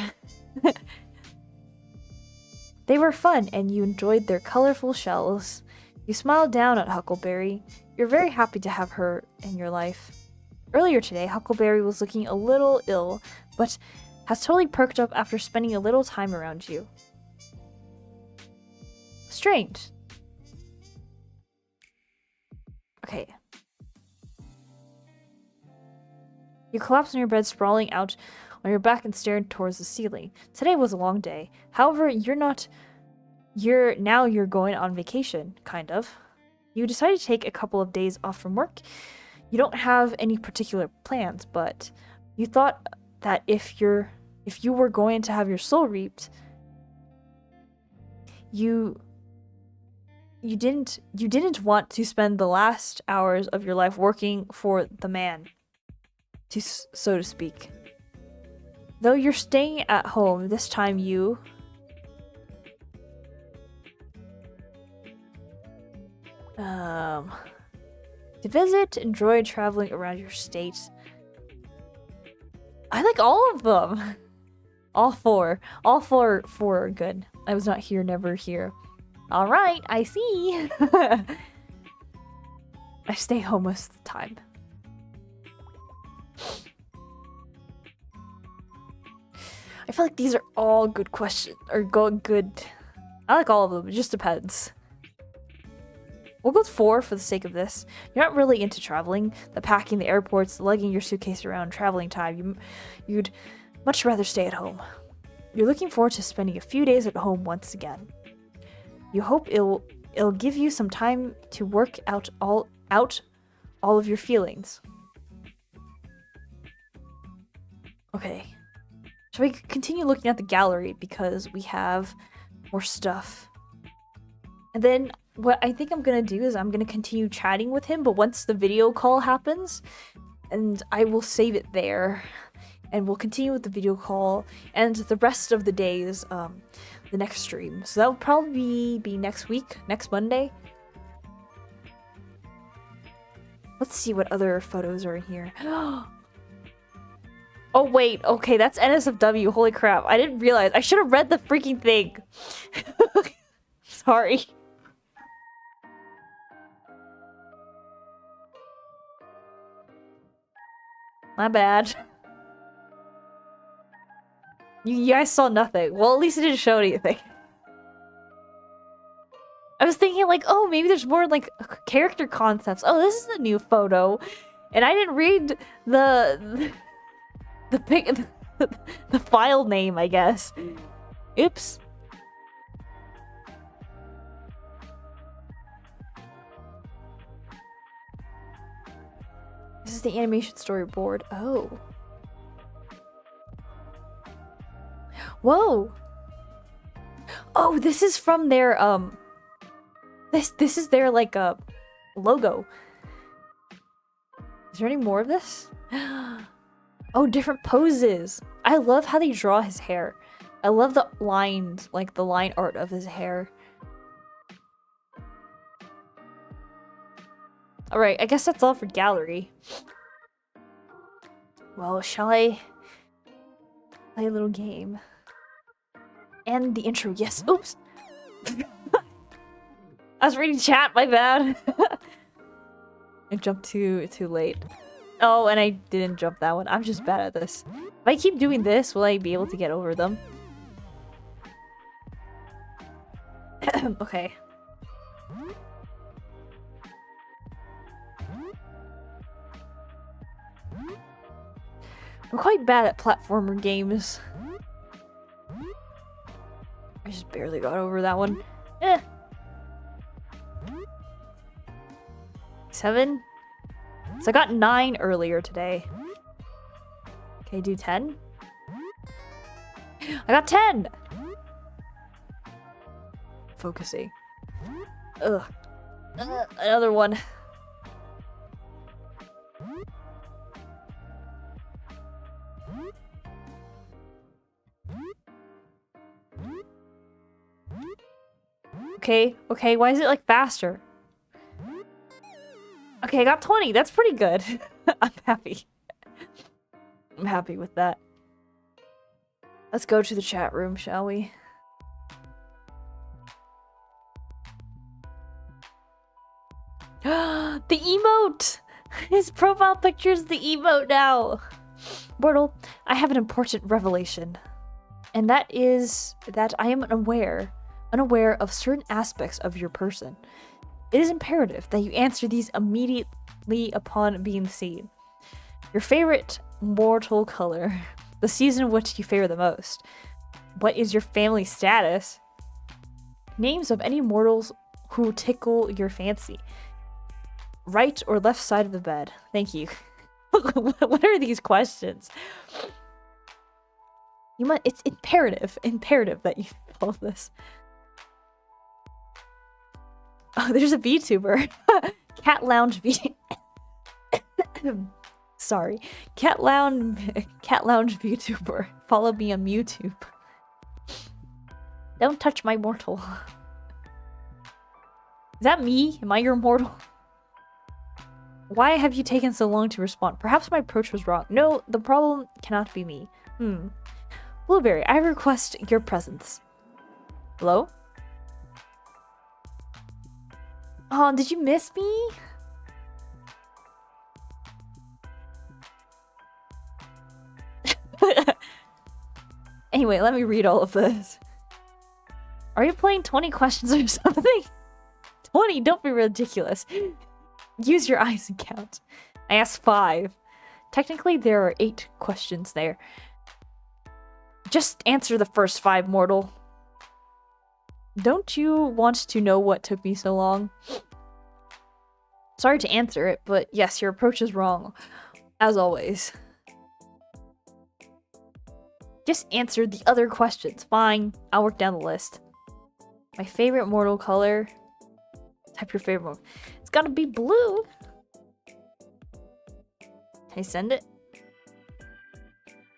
They were fun and you enjoyed their colorful shells. You smiled down at Huckleberry. You're very happy to have her in your life. Earlier today, Huckleberry was looking a little ill, but has totally perked up after spending a little time around you. Strange. Okay. You collapse on your bed, sprawling out on your back and stared towards the ceiling. Today was a long day. However, you're going on vacation, kind of. You decided to take a couple of days off from work. You don't have any particular plans, but you thought that if you were going to have your soul reaped, you didn't want to spend the last hours of your life working for the man, so to speak. Though you're staying at home, this time you to visit, enjoy traveling around your state. I like all of them. All four are good. I was not here, never here. All right, I see. I stay home most of the time. I feel like these are all good questions, or good. I like all of them, it just depends. We'll go with 4 for the sake of this. You're not really into traveling. The packing, the airports, the lugging your suitcase around, traveling time. You'd much rather stay at home. You're looking forward to spending a few days at home once again. You hope it'll give you some time to work out all all of your feelings. Okay. Shall we continue looking at the gallery because we have more stuff? And then what I think I'm gonna do is I'm gonna continue chatting with him, but once the video call happens, and I will save it there, and we'll continue with the video call and the rest of the days, the next stream. So that will probably be next week, next Monday. Let's see what other photos are in here. Oh wait, okay, that's NSFW, holy crap. I didn't realize, I should have read the freaking thing. Sorry. My bad. You guys saw nothing. Well, at least it didn't show anything. I was thinking like, oh, maybe there's more like character concepts. Oh, this is a new photo. And I didn't read the file name, I guess. Oops. This is the animation storyboard. Oh. Whoa. Oh, this is from their this is their like logo. Is there any more of this? Oh, different poses. I love how they draw his hair. I love the lines, like the line art of his hair. Alright, I guess that's all for gallery. Well, shall I play a little game? And the intro, yes. Oops! I was reading chat, my bad. I jumped too late. Oh, and I didn't jump that one. I'm just bad at this. If I keep doing this, will I be able to get over them? Okay. I'm quite bad at platformer games. I just barely got over that one. 7? So I got 9 earlier today. Okay, do 10? I got 10! Focusing. Ugh. Another one. Okay, why is it like faster? Okay, I got 20. That's pretty good. I'm happy. I'm happy with that. Let's go to the chat room, shall we? The emote! His profile picture is the emote now! Mortal, I have an important revelation. And that is that I am unaware of certain aspects of your person. It is imperative that you answer these immediately upon being seen. Your favorite mortal color, the season which you favor the most. What is your family status? Names of any mortals who tickle your fancy. Right or left side of the bed. Thank you. What are these questions? It's imperative that you follow this. Oh, there's a VTuber. Cat Lounge V. Sorry. Cat Lounge VTuber. Follow me on YouTube. Don't touch my mortal. Is that me? Am I your mortal? Why have you taken so long to respond? Perhaps my approach was wrong. No, the problem cannot be me. Blueberry, I request your presence. Hello? Oh, did you miss me? Anyway, let me read all of this. Are you playing 20 questions or something? 20? Don't be ridiculous. Use your eyes and count. I asked 5. Technically, there are 8 questions there. Just answer the first 5, mortal. Don't you want to know what took me so long? Sorry to answer it, but yes, your approach is wrong. As always. Just answer the other questions. Fine, I'll work down the list. My favorite mortal color. Type your favorite one. It's gotta be blue. Can I send it?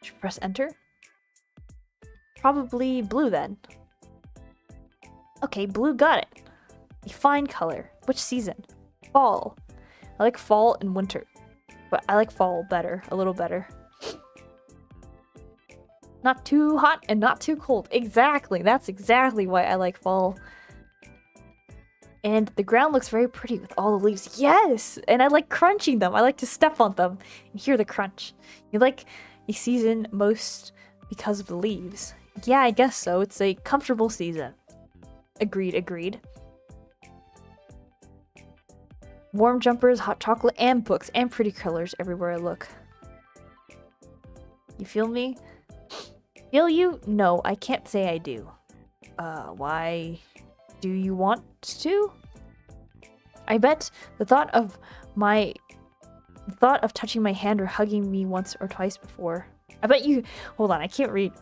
Should press enter? Probably blue then. Okay, blue, got it. Define color. Which season? Fall. I like fall and winter. But I like fall better, a little better. Not too hot and not too cold. Exactly, that's exactly why I like fall. And the ground looks very pretty with all the leaves. Yes! And I like crunching them. I like to step on them and hear the crunch. You like a season most because of the leaves. Yeah, I guess so. It's a comfortable season. Agreed, agreed. Warm jumpers, hot chocolate, and books, and pretty colors everywhere I look. You feel me? Feel you? No, I can't say I do. Why do you want to? I bet the thought of touching my hand or hugging me once or twice before. I bet you... Hold on, I can't read.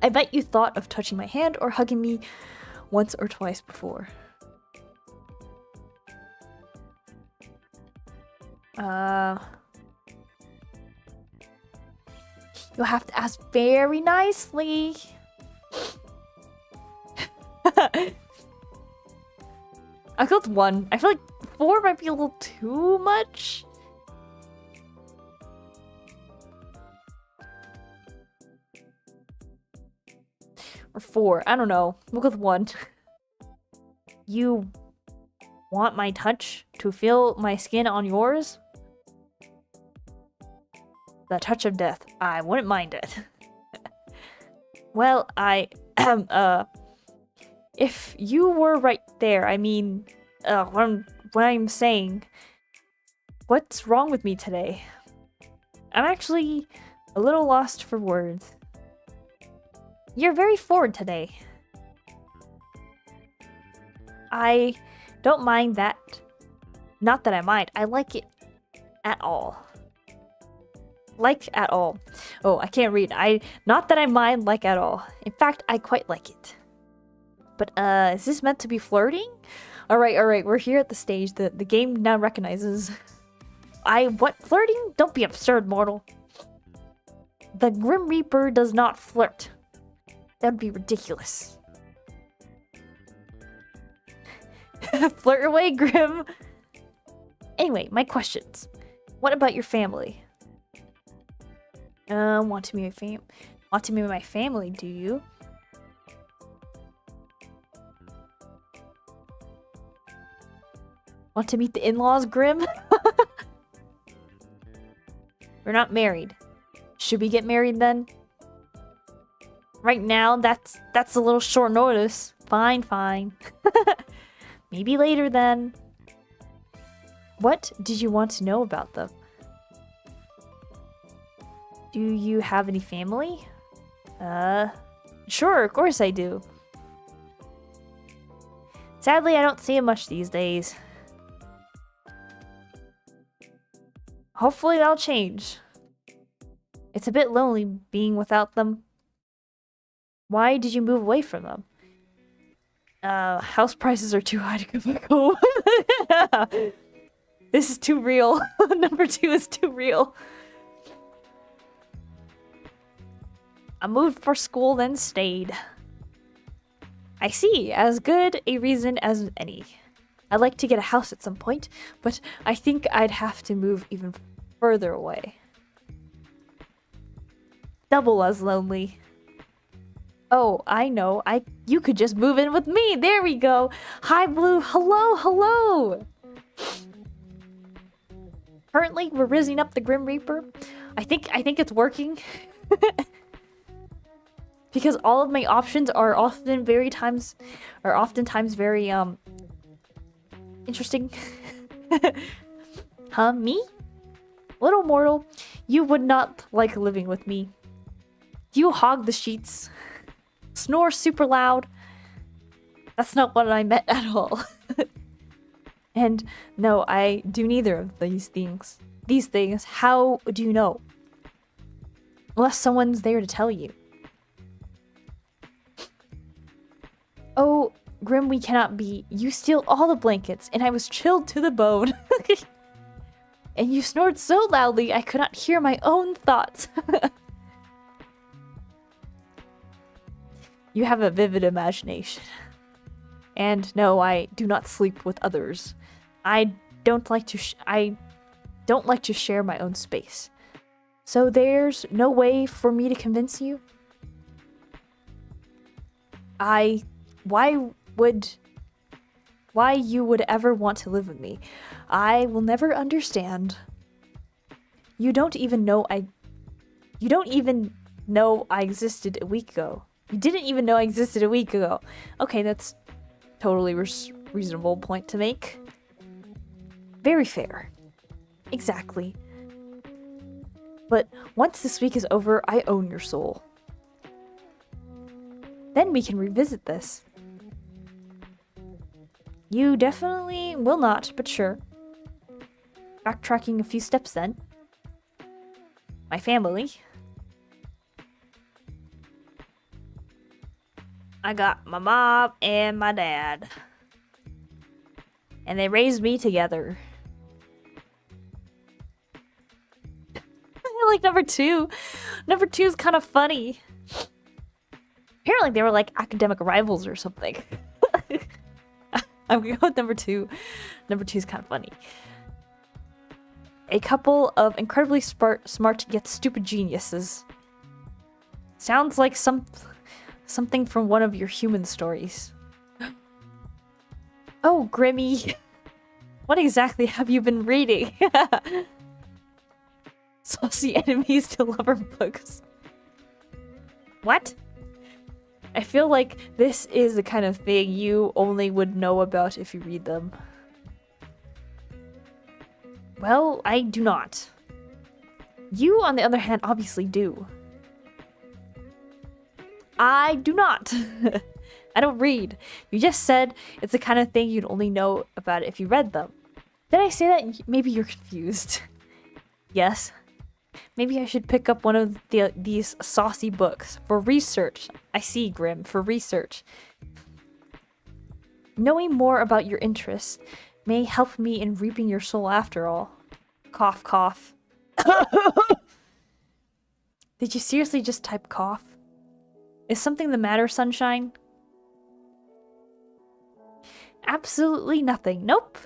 I bet you thought of touching my hand or hugging me once or twice before. You'll have to ask very nicely. I go with 1. I feel like 4 might be a little too much. Or 4. I don't know. We'll go with 1. You want my touch? To feel my skin on yours? The touch of death. I wouldn't mind it. Well, if you were right there, I mean, what I'm saying, what's wrong with me today? I'm actually a little lost for words. You're very forward today. I don't mind that. Not that I mind. I like it at all. Like at all. Oh, I can't read. Not that I mind like at all. In fact, I quite like it. But, is this meant to be flirting? Alright, we're here at the stage that the game now recognizes. What? Flirting? Don't be absurd, mortal. The Grim Reaper does not flirt. That'd be ridiculous. Flirt away, Grim. Anyway, my questions. What about your family? Want to meet my family, do you? Want to meet the in-laws, Grim? We're not married. Should we get married then? Right now, that's a little short notice. Fine. Maybe later then. What did you want to know about them? Do you have any family? Sure, of course I do. Sadly, I don't see them much these days. Hopefully that'll change. It's a bit lonely being without them. Why did you move away from them? House prices are too high to come back home. This is too real. Number 2 is too real. I moved for school, then stayed. I see. As good a reason as any. I'd like to get a house at some point, but I think I'd have to move even further away. Double as lonely. Oh, I know. You could just move in with me. There we go. Hi, Blue. Hello. Currently, we're rizzing up the Grim Reaper. I think it's working. Because all of my options are oftentimes very interesting. Huh, me? Little mortal, you would not like living with me. You hog the sheets. Snore super loud. That's not what I meant at all. And no, I do neither of these things. These things, how do you know? Unless someone's there to tell you. Oh, Grim, we cannot be. You steal all the blankets, and I was chilled to the bone. And you snored so loudly I could not hear my own thoughts. You have a vivid imagination. And no, I do not sleep with others. I don't like to share my own space. So there's no way for me to convince you? Why you would ever want to live with me? I will never understand. You don't even know I existed a week ago. You didn't even know I existed a week ago. Okay, that's totally reasonable point to make. Very fair. Exactly. But once this week is over, I own your soul. Then we can revisit this. You definitely will not, but sure. Backtracking a few steps then. My family. I got my mom and my dad. And they raised me together. I like number 2. Number 2 is kind of funny. Apparently they were like academic rivals or something. I'm gonna go with number 2. Number 2 is kind of funny. A couple of incredibly smart yet stupid geniuses. Sounds like something from one of your human stories. Oh, Grimmy. What exactly have you been reading? Saucy enemies to lover books. What? I feel like this is the kind of thing you only would know about if you read them. Well, I do not. You, on the other hand, obviously do. I do not. I don't read. You just said it's the kind of thing you'd only know about if you read them. Did I say that? Maybe you're confused. Yes. Maybe I should pick up one of these saucy books for research. I see, Grim, for research. Knowing more about your interests may help me in reaping your soul after all. Cough, cough. Did you seriously just type cough? Is something the matter, Sunshine? Absolutely nothing. Nope.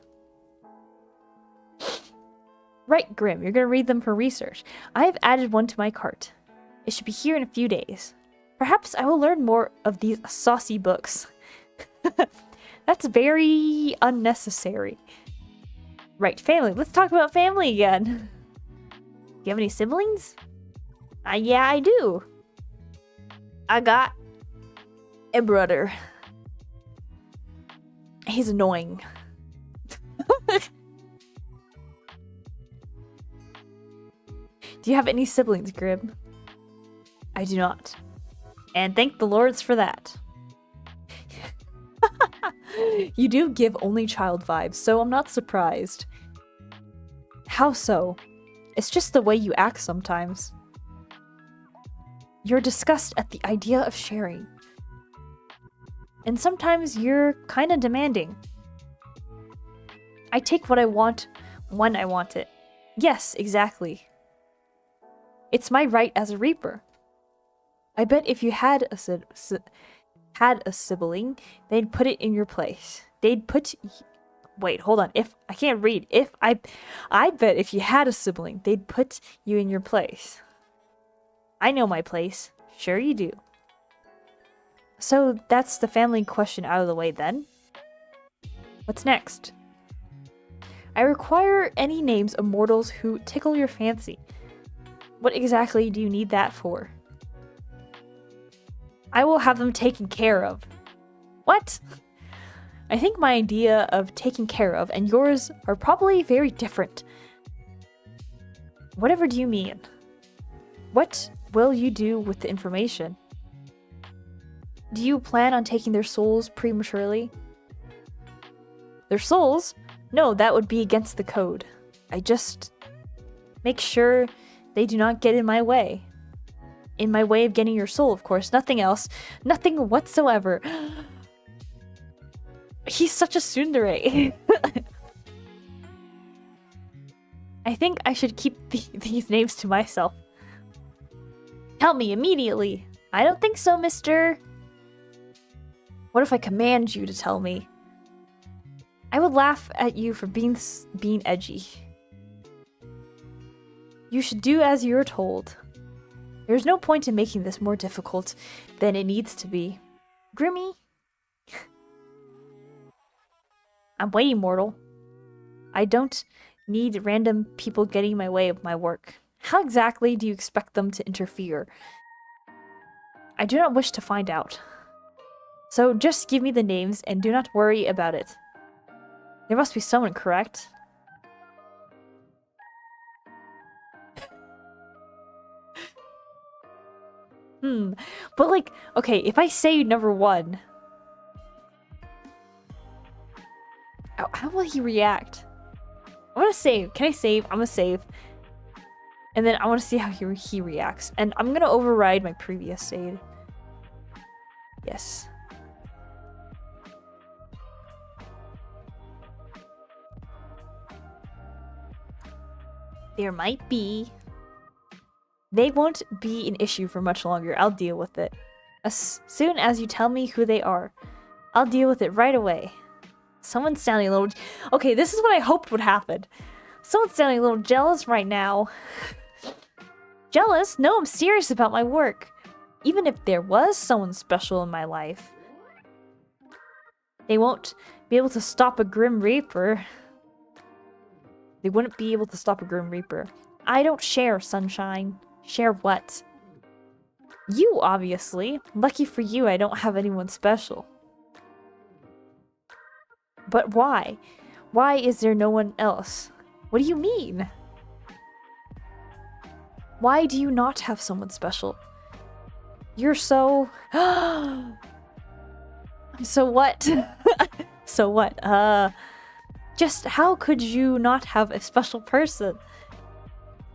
Right, Grim, you're gonna read them for research. I have added one to my cart. It should be here in a few days. Perhaps I will learn more of these saucy books. That's very unnecessary. Right, family. Let's talk about family again. Do you have any siblings? Yeah, I do. I got a brother. He's annoying. Do you have any siblings, Grim? I do not. And thank the lords for that. You do give only child vibes, so I'm not surprised. How so? It's just the way you act sometimes. You're disgust at the idea of sharing. And sometimes you're kinda demanding. I take what I want when I want it. Yes, exactly. It's my right as a reaper. I bet if you had a sibling, they'd put it in your place. Wait, hold on. I can't read. I bet if you had a sibling, they'd put you in your place. I know my place. Sure you do. So that's the family question out of the way then. What's next? I require any names of mortals who tickle your fancy. What exactly do you need that for? I will have them taken care of. What? I think my idea of taken care of and yours are probably very different. Whatever do you mean? What will you do with the information? Do you plan on taking their souls prematurely? Their souls? No, that would be against the code. I just make sure they do not get in my way. In my way of getting your soul, of course. Nothing else. Nothing whatsoever. He's such a tsundere. I think I should keep these names to myself. Tell me immediately. I don't think so, mister. What if I command you to tell me? I would laugh at you for being edgy. You should do as you're told. There's no point in making this more difficult than it needs to be. Grimmy? I'm waiting, mortal. I don't need random people getting in my way of my work. How exactly do you expect them to interfere? I do not wish to find out. So just give me the names and do not worry about it. There must be someone, correct? But like, okay, if I say number 1, how will he react? I want to save. Can I save? I'm gonna save. And then I want to see how he reacts. And I'm gonna override my previous save. Yes. There might be. They won't be an issue for much longer. I'll deal with it. As soon as you tell me who they are, I'll deal with it right away. Someone's sounding a little... Okay, this is what I hoped would happen. Someone's sounding a little jealous right now. Jealous? No, I'm serious about my work. Even if there was someone special in my life, they won't be able to stop a Grim Reaper. They wouldn't be able to stop a Grim Reaper. I don't share, Sunshine. Share what? You, obviously. Lucky for you, I don't have anyone special. But why? Why is there no one else? What do you mean? Why do you not have someone special? You're so... So what? So what? Just how could you not have a special person?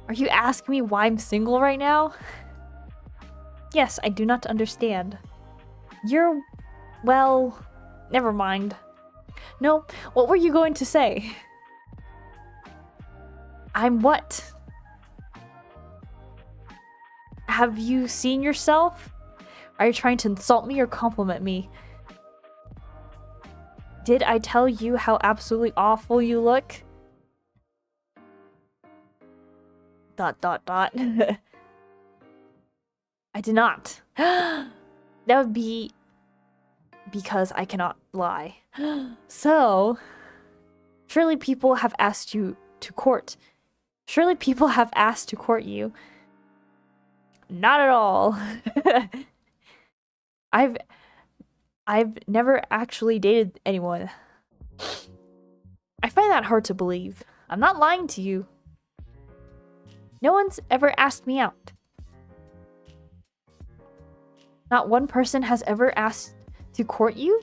Are you asking me why I'm single right now? Yes, I do not understand. You're... well... never mind. No, what were you going to say? I'm what? Have you seen yourself? Are you trying to insult me or compliment me? Did I tell you how absolutely awful you look? ... I did not. That would be because I cannot lie. So, surely people have asked you to court. Surely people have asked to court you. Not at all. I've never actually dated anyone. I find that hard to believe. I'm not lying to you. No one's ever asked me out. Not one person has ever asked to court you?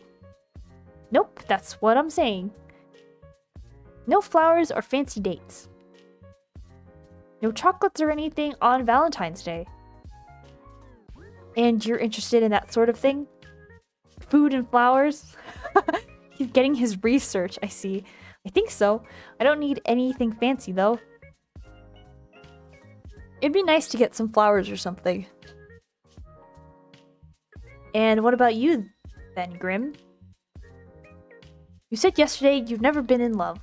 Nope, that's what I'm saying. No flowers or fancy dates. No chocolates or anything on Valentine's Day. And you're interested in that sort of thing? Food and flowers? He's getting his research, I see. I think so. I don't need anything fancy, though. It'd be nice to get some flowers or something. And what about you, then, Grim? You said yesterday you've never been in love.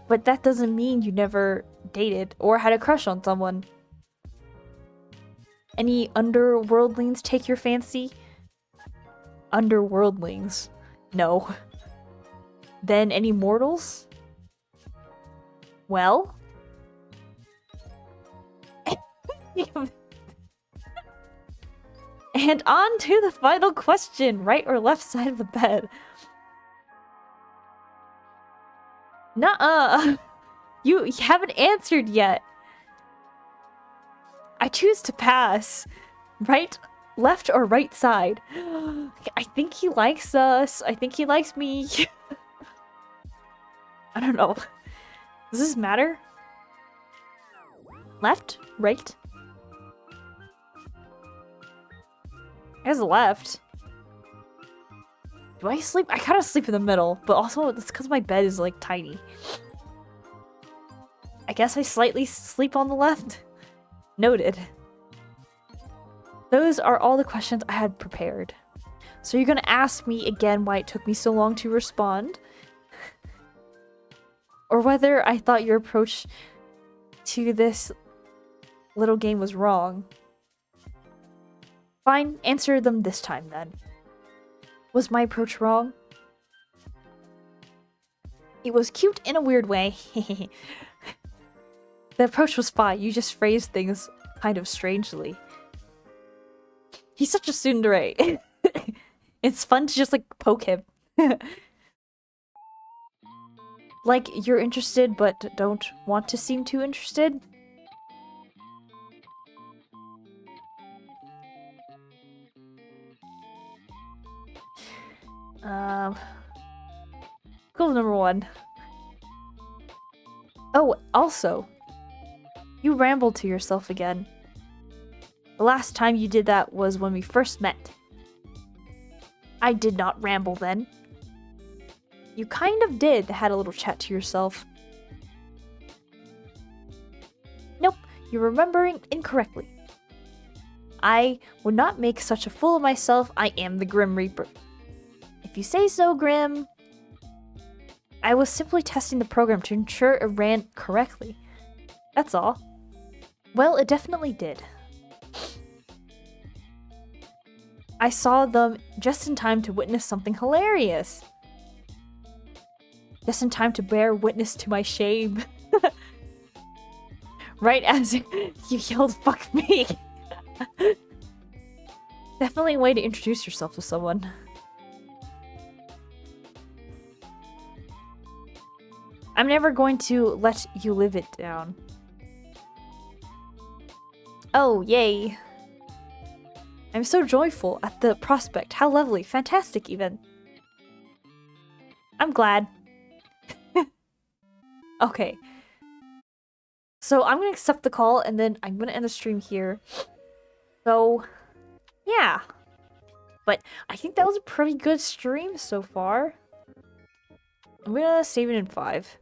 But that doesn't mean you never dated or had a crush on someone. Any underworldlings take your fancy? Underworldlings? No. Then any mortals? Well? And on to the final question, right or left side of the bed? Nuh-uh. You haven't answered yet. I choose to pass. Right, left, or right side? I think he likes us. I think he likes me. I don't know. Does this matter? Left? Right? I guess left. Do I sleep? I kind of sleep in the middle, but also that's because my bed is like tiny. I guess I slightly sleep on the left. Noted. Those are all the questions I had prepared. So you're gonna ask me again why it took me so long to respond? Or whether I thought your approach to this little game was wrong. Fine, answer them this time then. Was my approach wrong? It was cute in a weird way. The approach was fine, you just phrased things kind of strangely. He's such a tsundere. It's fun to just like poke him. Like you're interested but don't want to seem too interested? Goal number 1. Oh, also, you rambled to yourself again. The last time you did that was when we first met. I did not ramble then. You kind of did, had a little chat to yourself. Nope, you're remembering incorrectly. I would not make such a fool of myself. I am the Grim Reaper. If you say so, Grim. I was simply testing the program to ensure it ran correctly. That's all. Well, it definitely did. I saw them just in time to witness something hilarious. Just in time to bear witness to my shame. Right as you yelled, "Fuck me!" Definitely a way to introduce yourself to someone. I'm never going to let you live it down. Oh, yay. I'm so joyful at the prospect. How lovely. Fantastic, even. I'm glad. Okay. So I'm gonna accept the call, and then I'm gonna end the stream here. So, yeah. But I think that was a pretty good stream so far. I'm gonna save it in 5.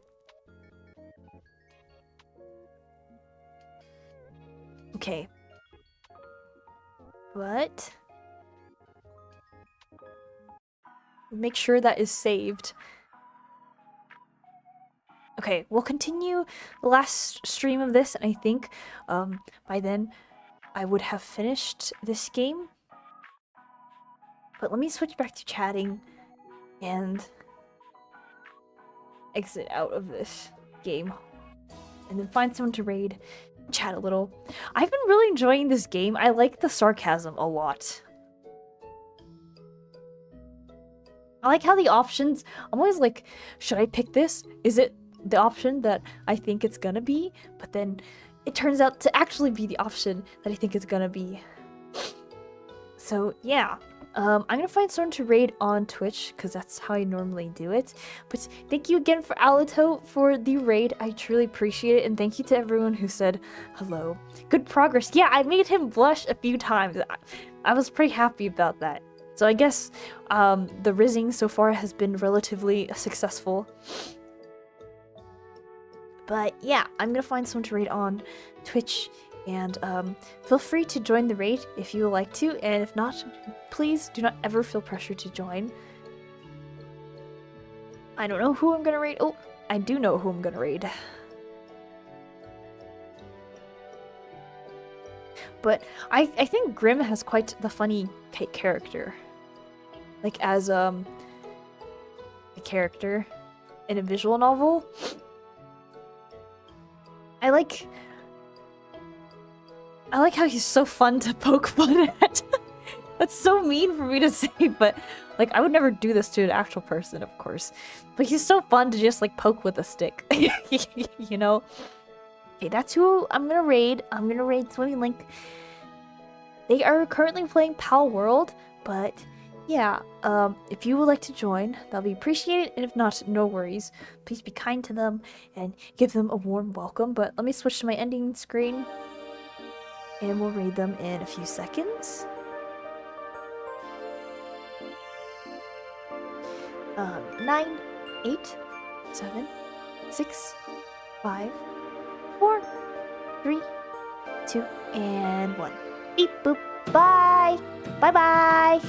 Okay. But make sure that is saved. Okay, we'll continue the last stream of this, and I think by then I would have finished this game. But let me switch back to chatting and exit out of this game. And then find someone to raid, chat a little. I've been really enjoying this game. I like the sarcasm a lot. I like how the options, I'm always like, should I pick this? Is it the option that I think it's gonna be? But then it turns out to actually be the option that I think it's gonna be. So yeah, I'm gonna find someone to raid on Twitch because that's how I normally do it. But thank you again for Alito for the raid. I truly appreciate it, and thank you to everyone who said hello. Good progress. Yeah, I made him blush a few times. I was pretty happy about that. So I guess the rizzing so far has been relatively successful. But yeah, I'm gonna find someone to raid on Twitch, and feel free to join the raid if you would like to, and if not, please do not ever feel pressure to join. I don't know who I'm gonna raid. Oh, I do know who I'm gonna raid. But I think Grim has quite the funny character. Like as a character in a visual novel. I like how he's so fun to poke fun at. That's so mean for me to say, but like I would never do this to an actual person, of course. But he's so fun to just like poke with a stick. You know? Okay, that's who I'm gonna raid. I'm gonna raid Swimming Link. They are currently playing Pal World, but Yeah, if you would like to join, that'll be appreciated, and if not, no worries. Please be kind to them and give them a warm welcome. But let me switch to my ending screen, and we'll read them in a few seconds. 9, 8, 7, 6, 5, 4, 3, 2, and 1. Beep boop. Bye. Bye bye.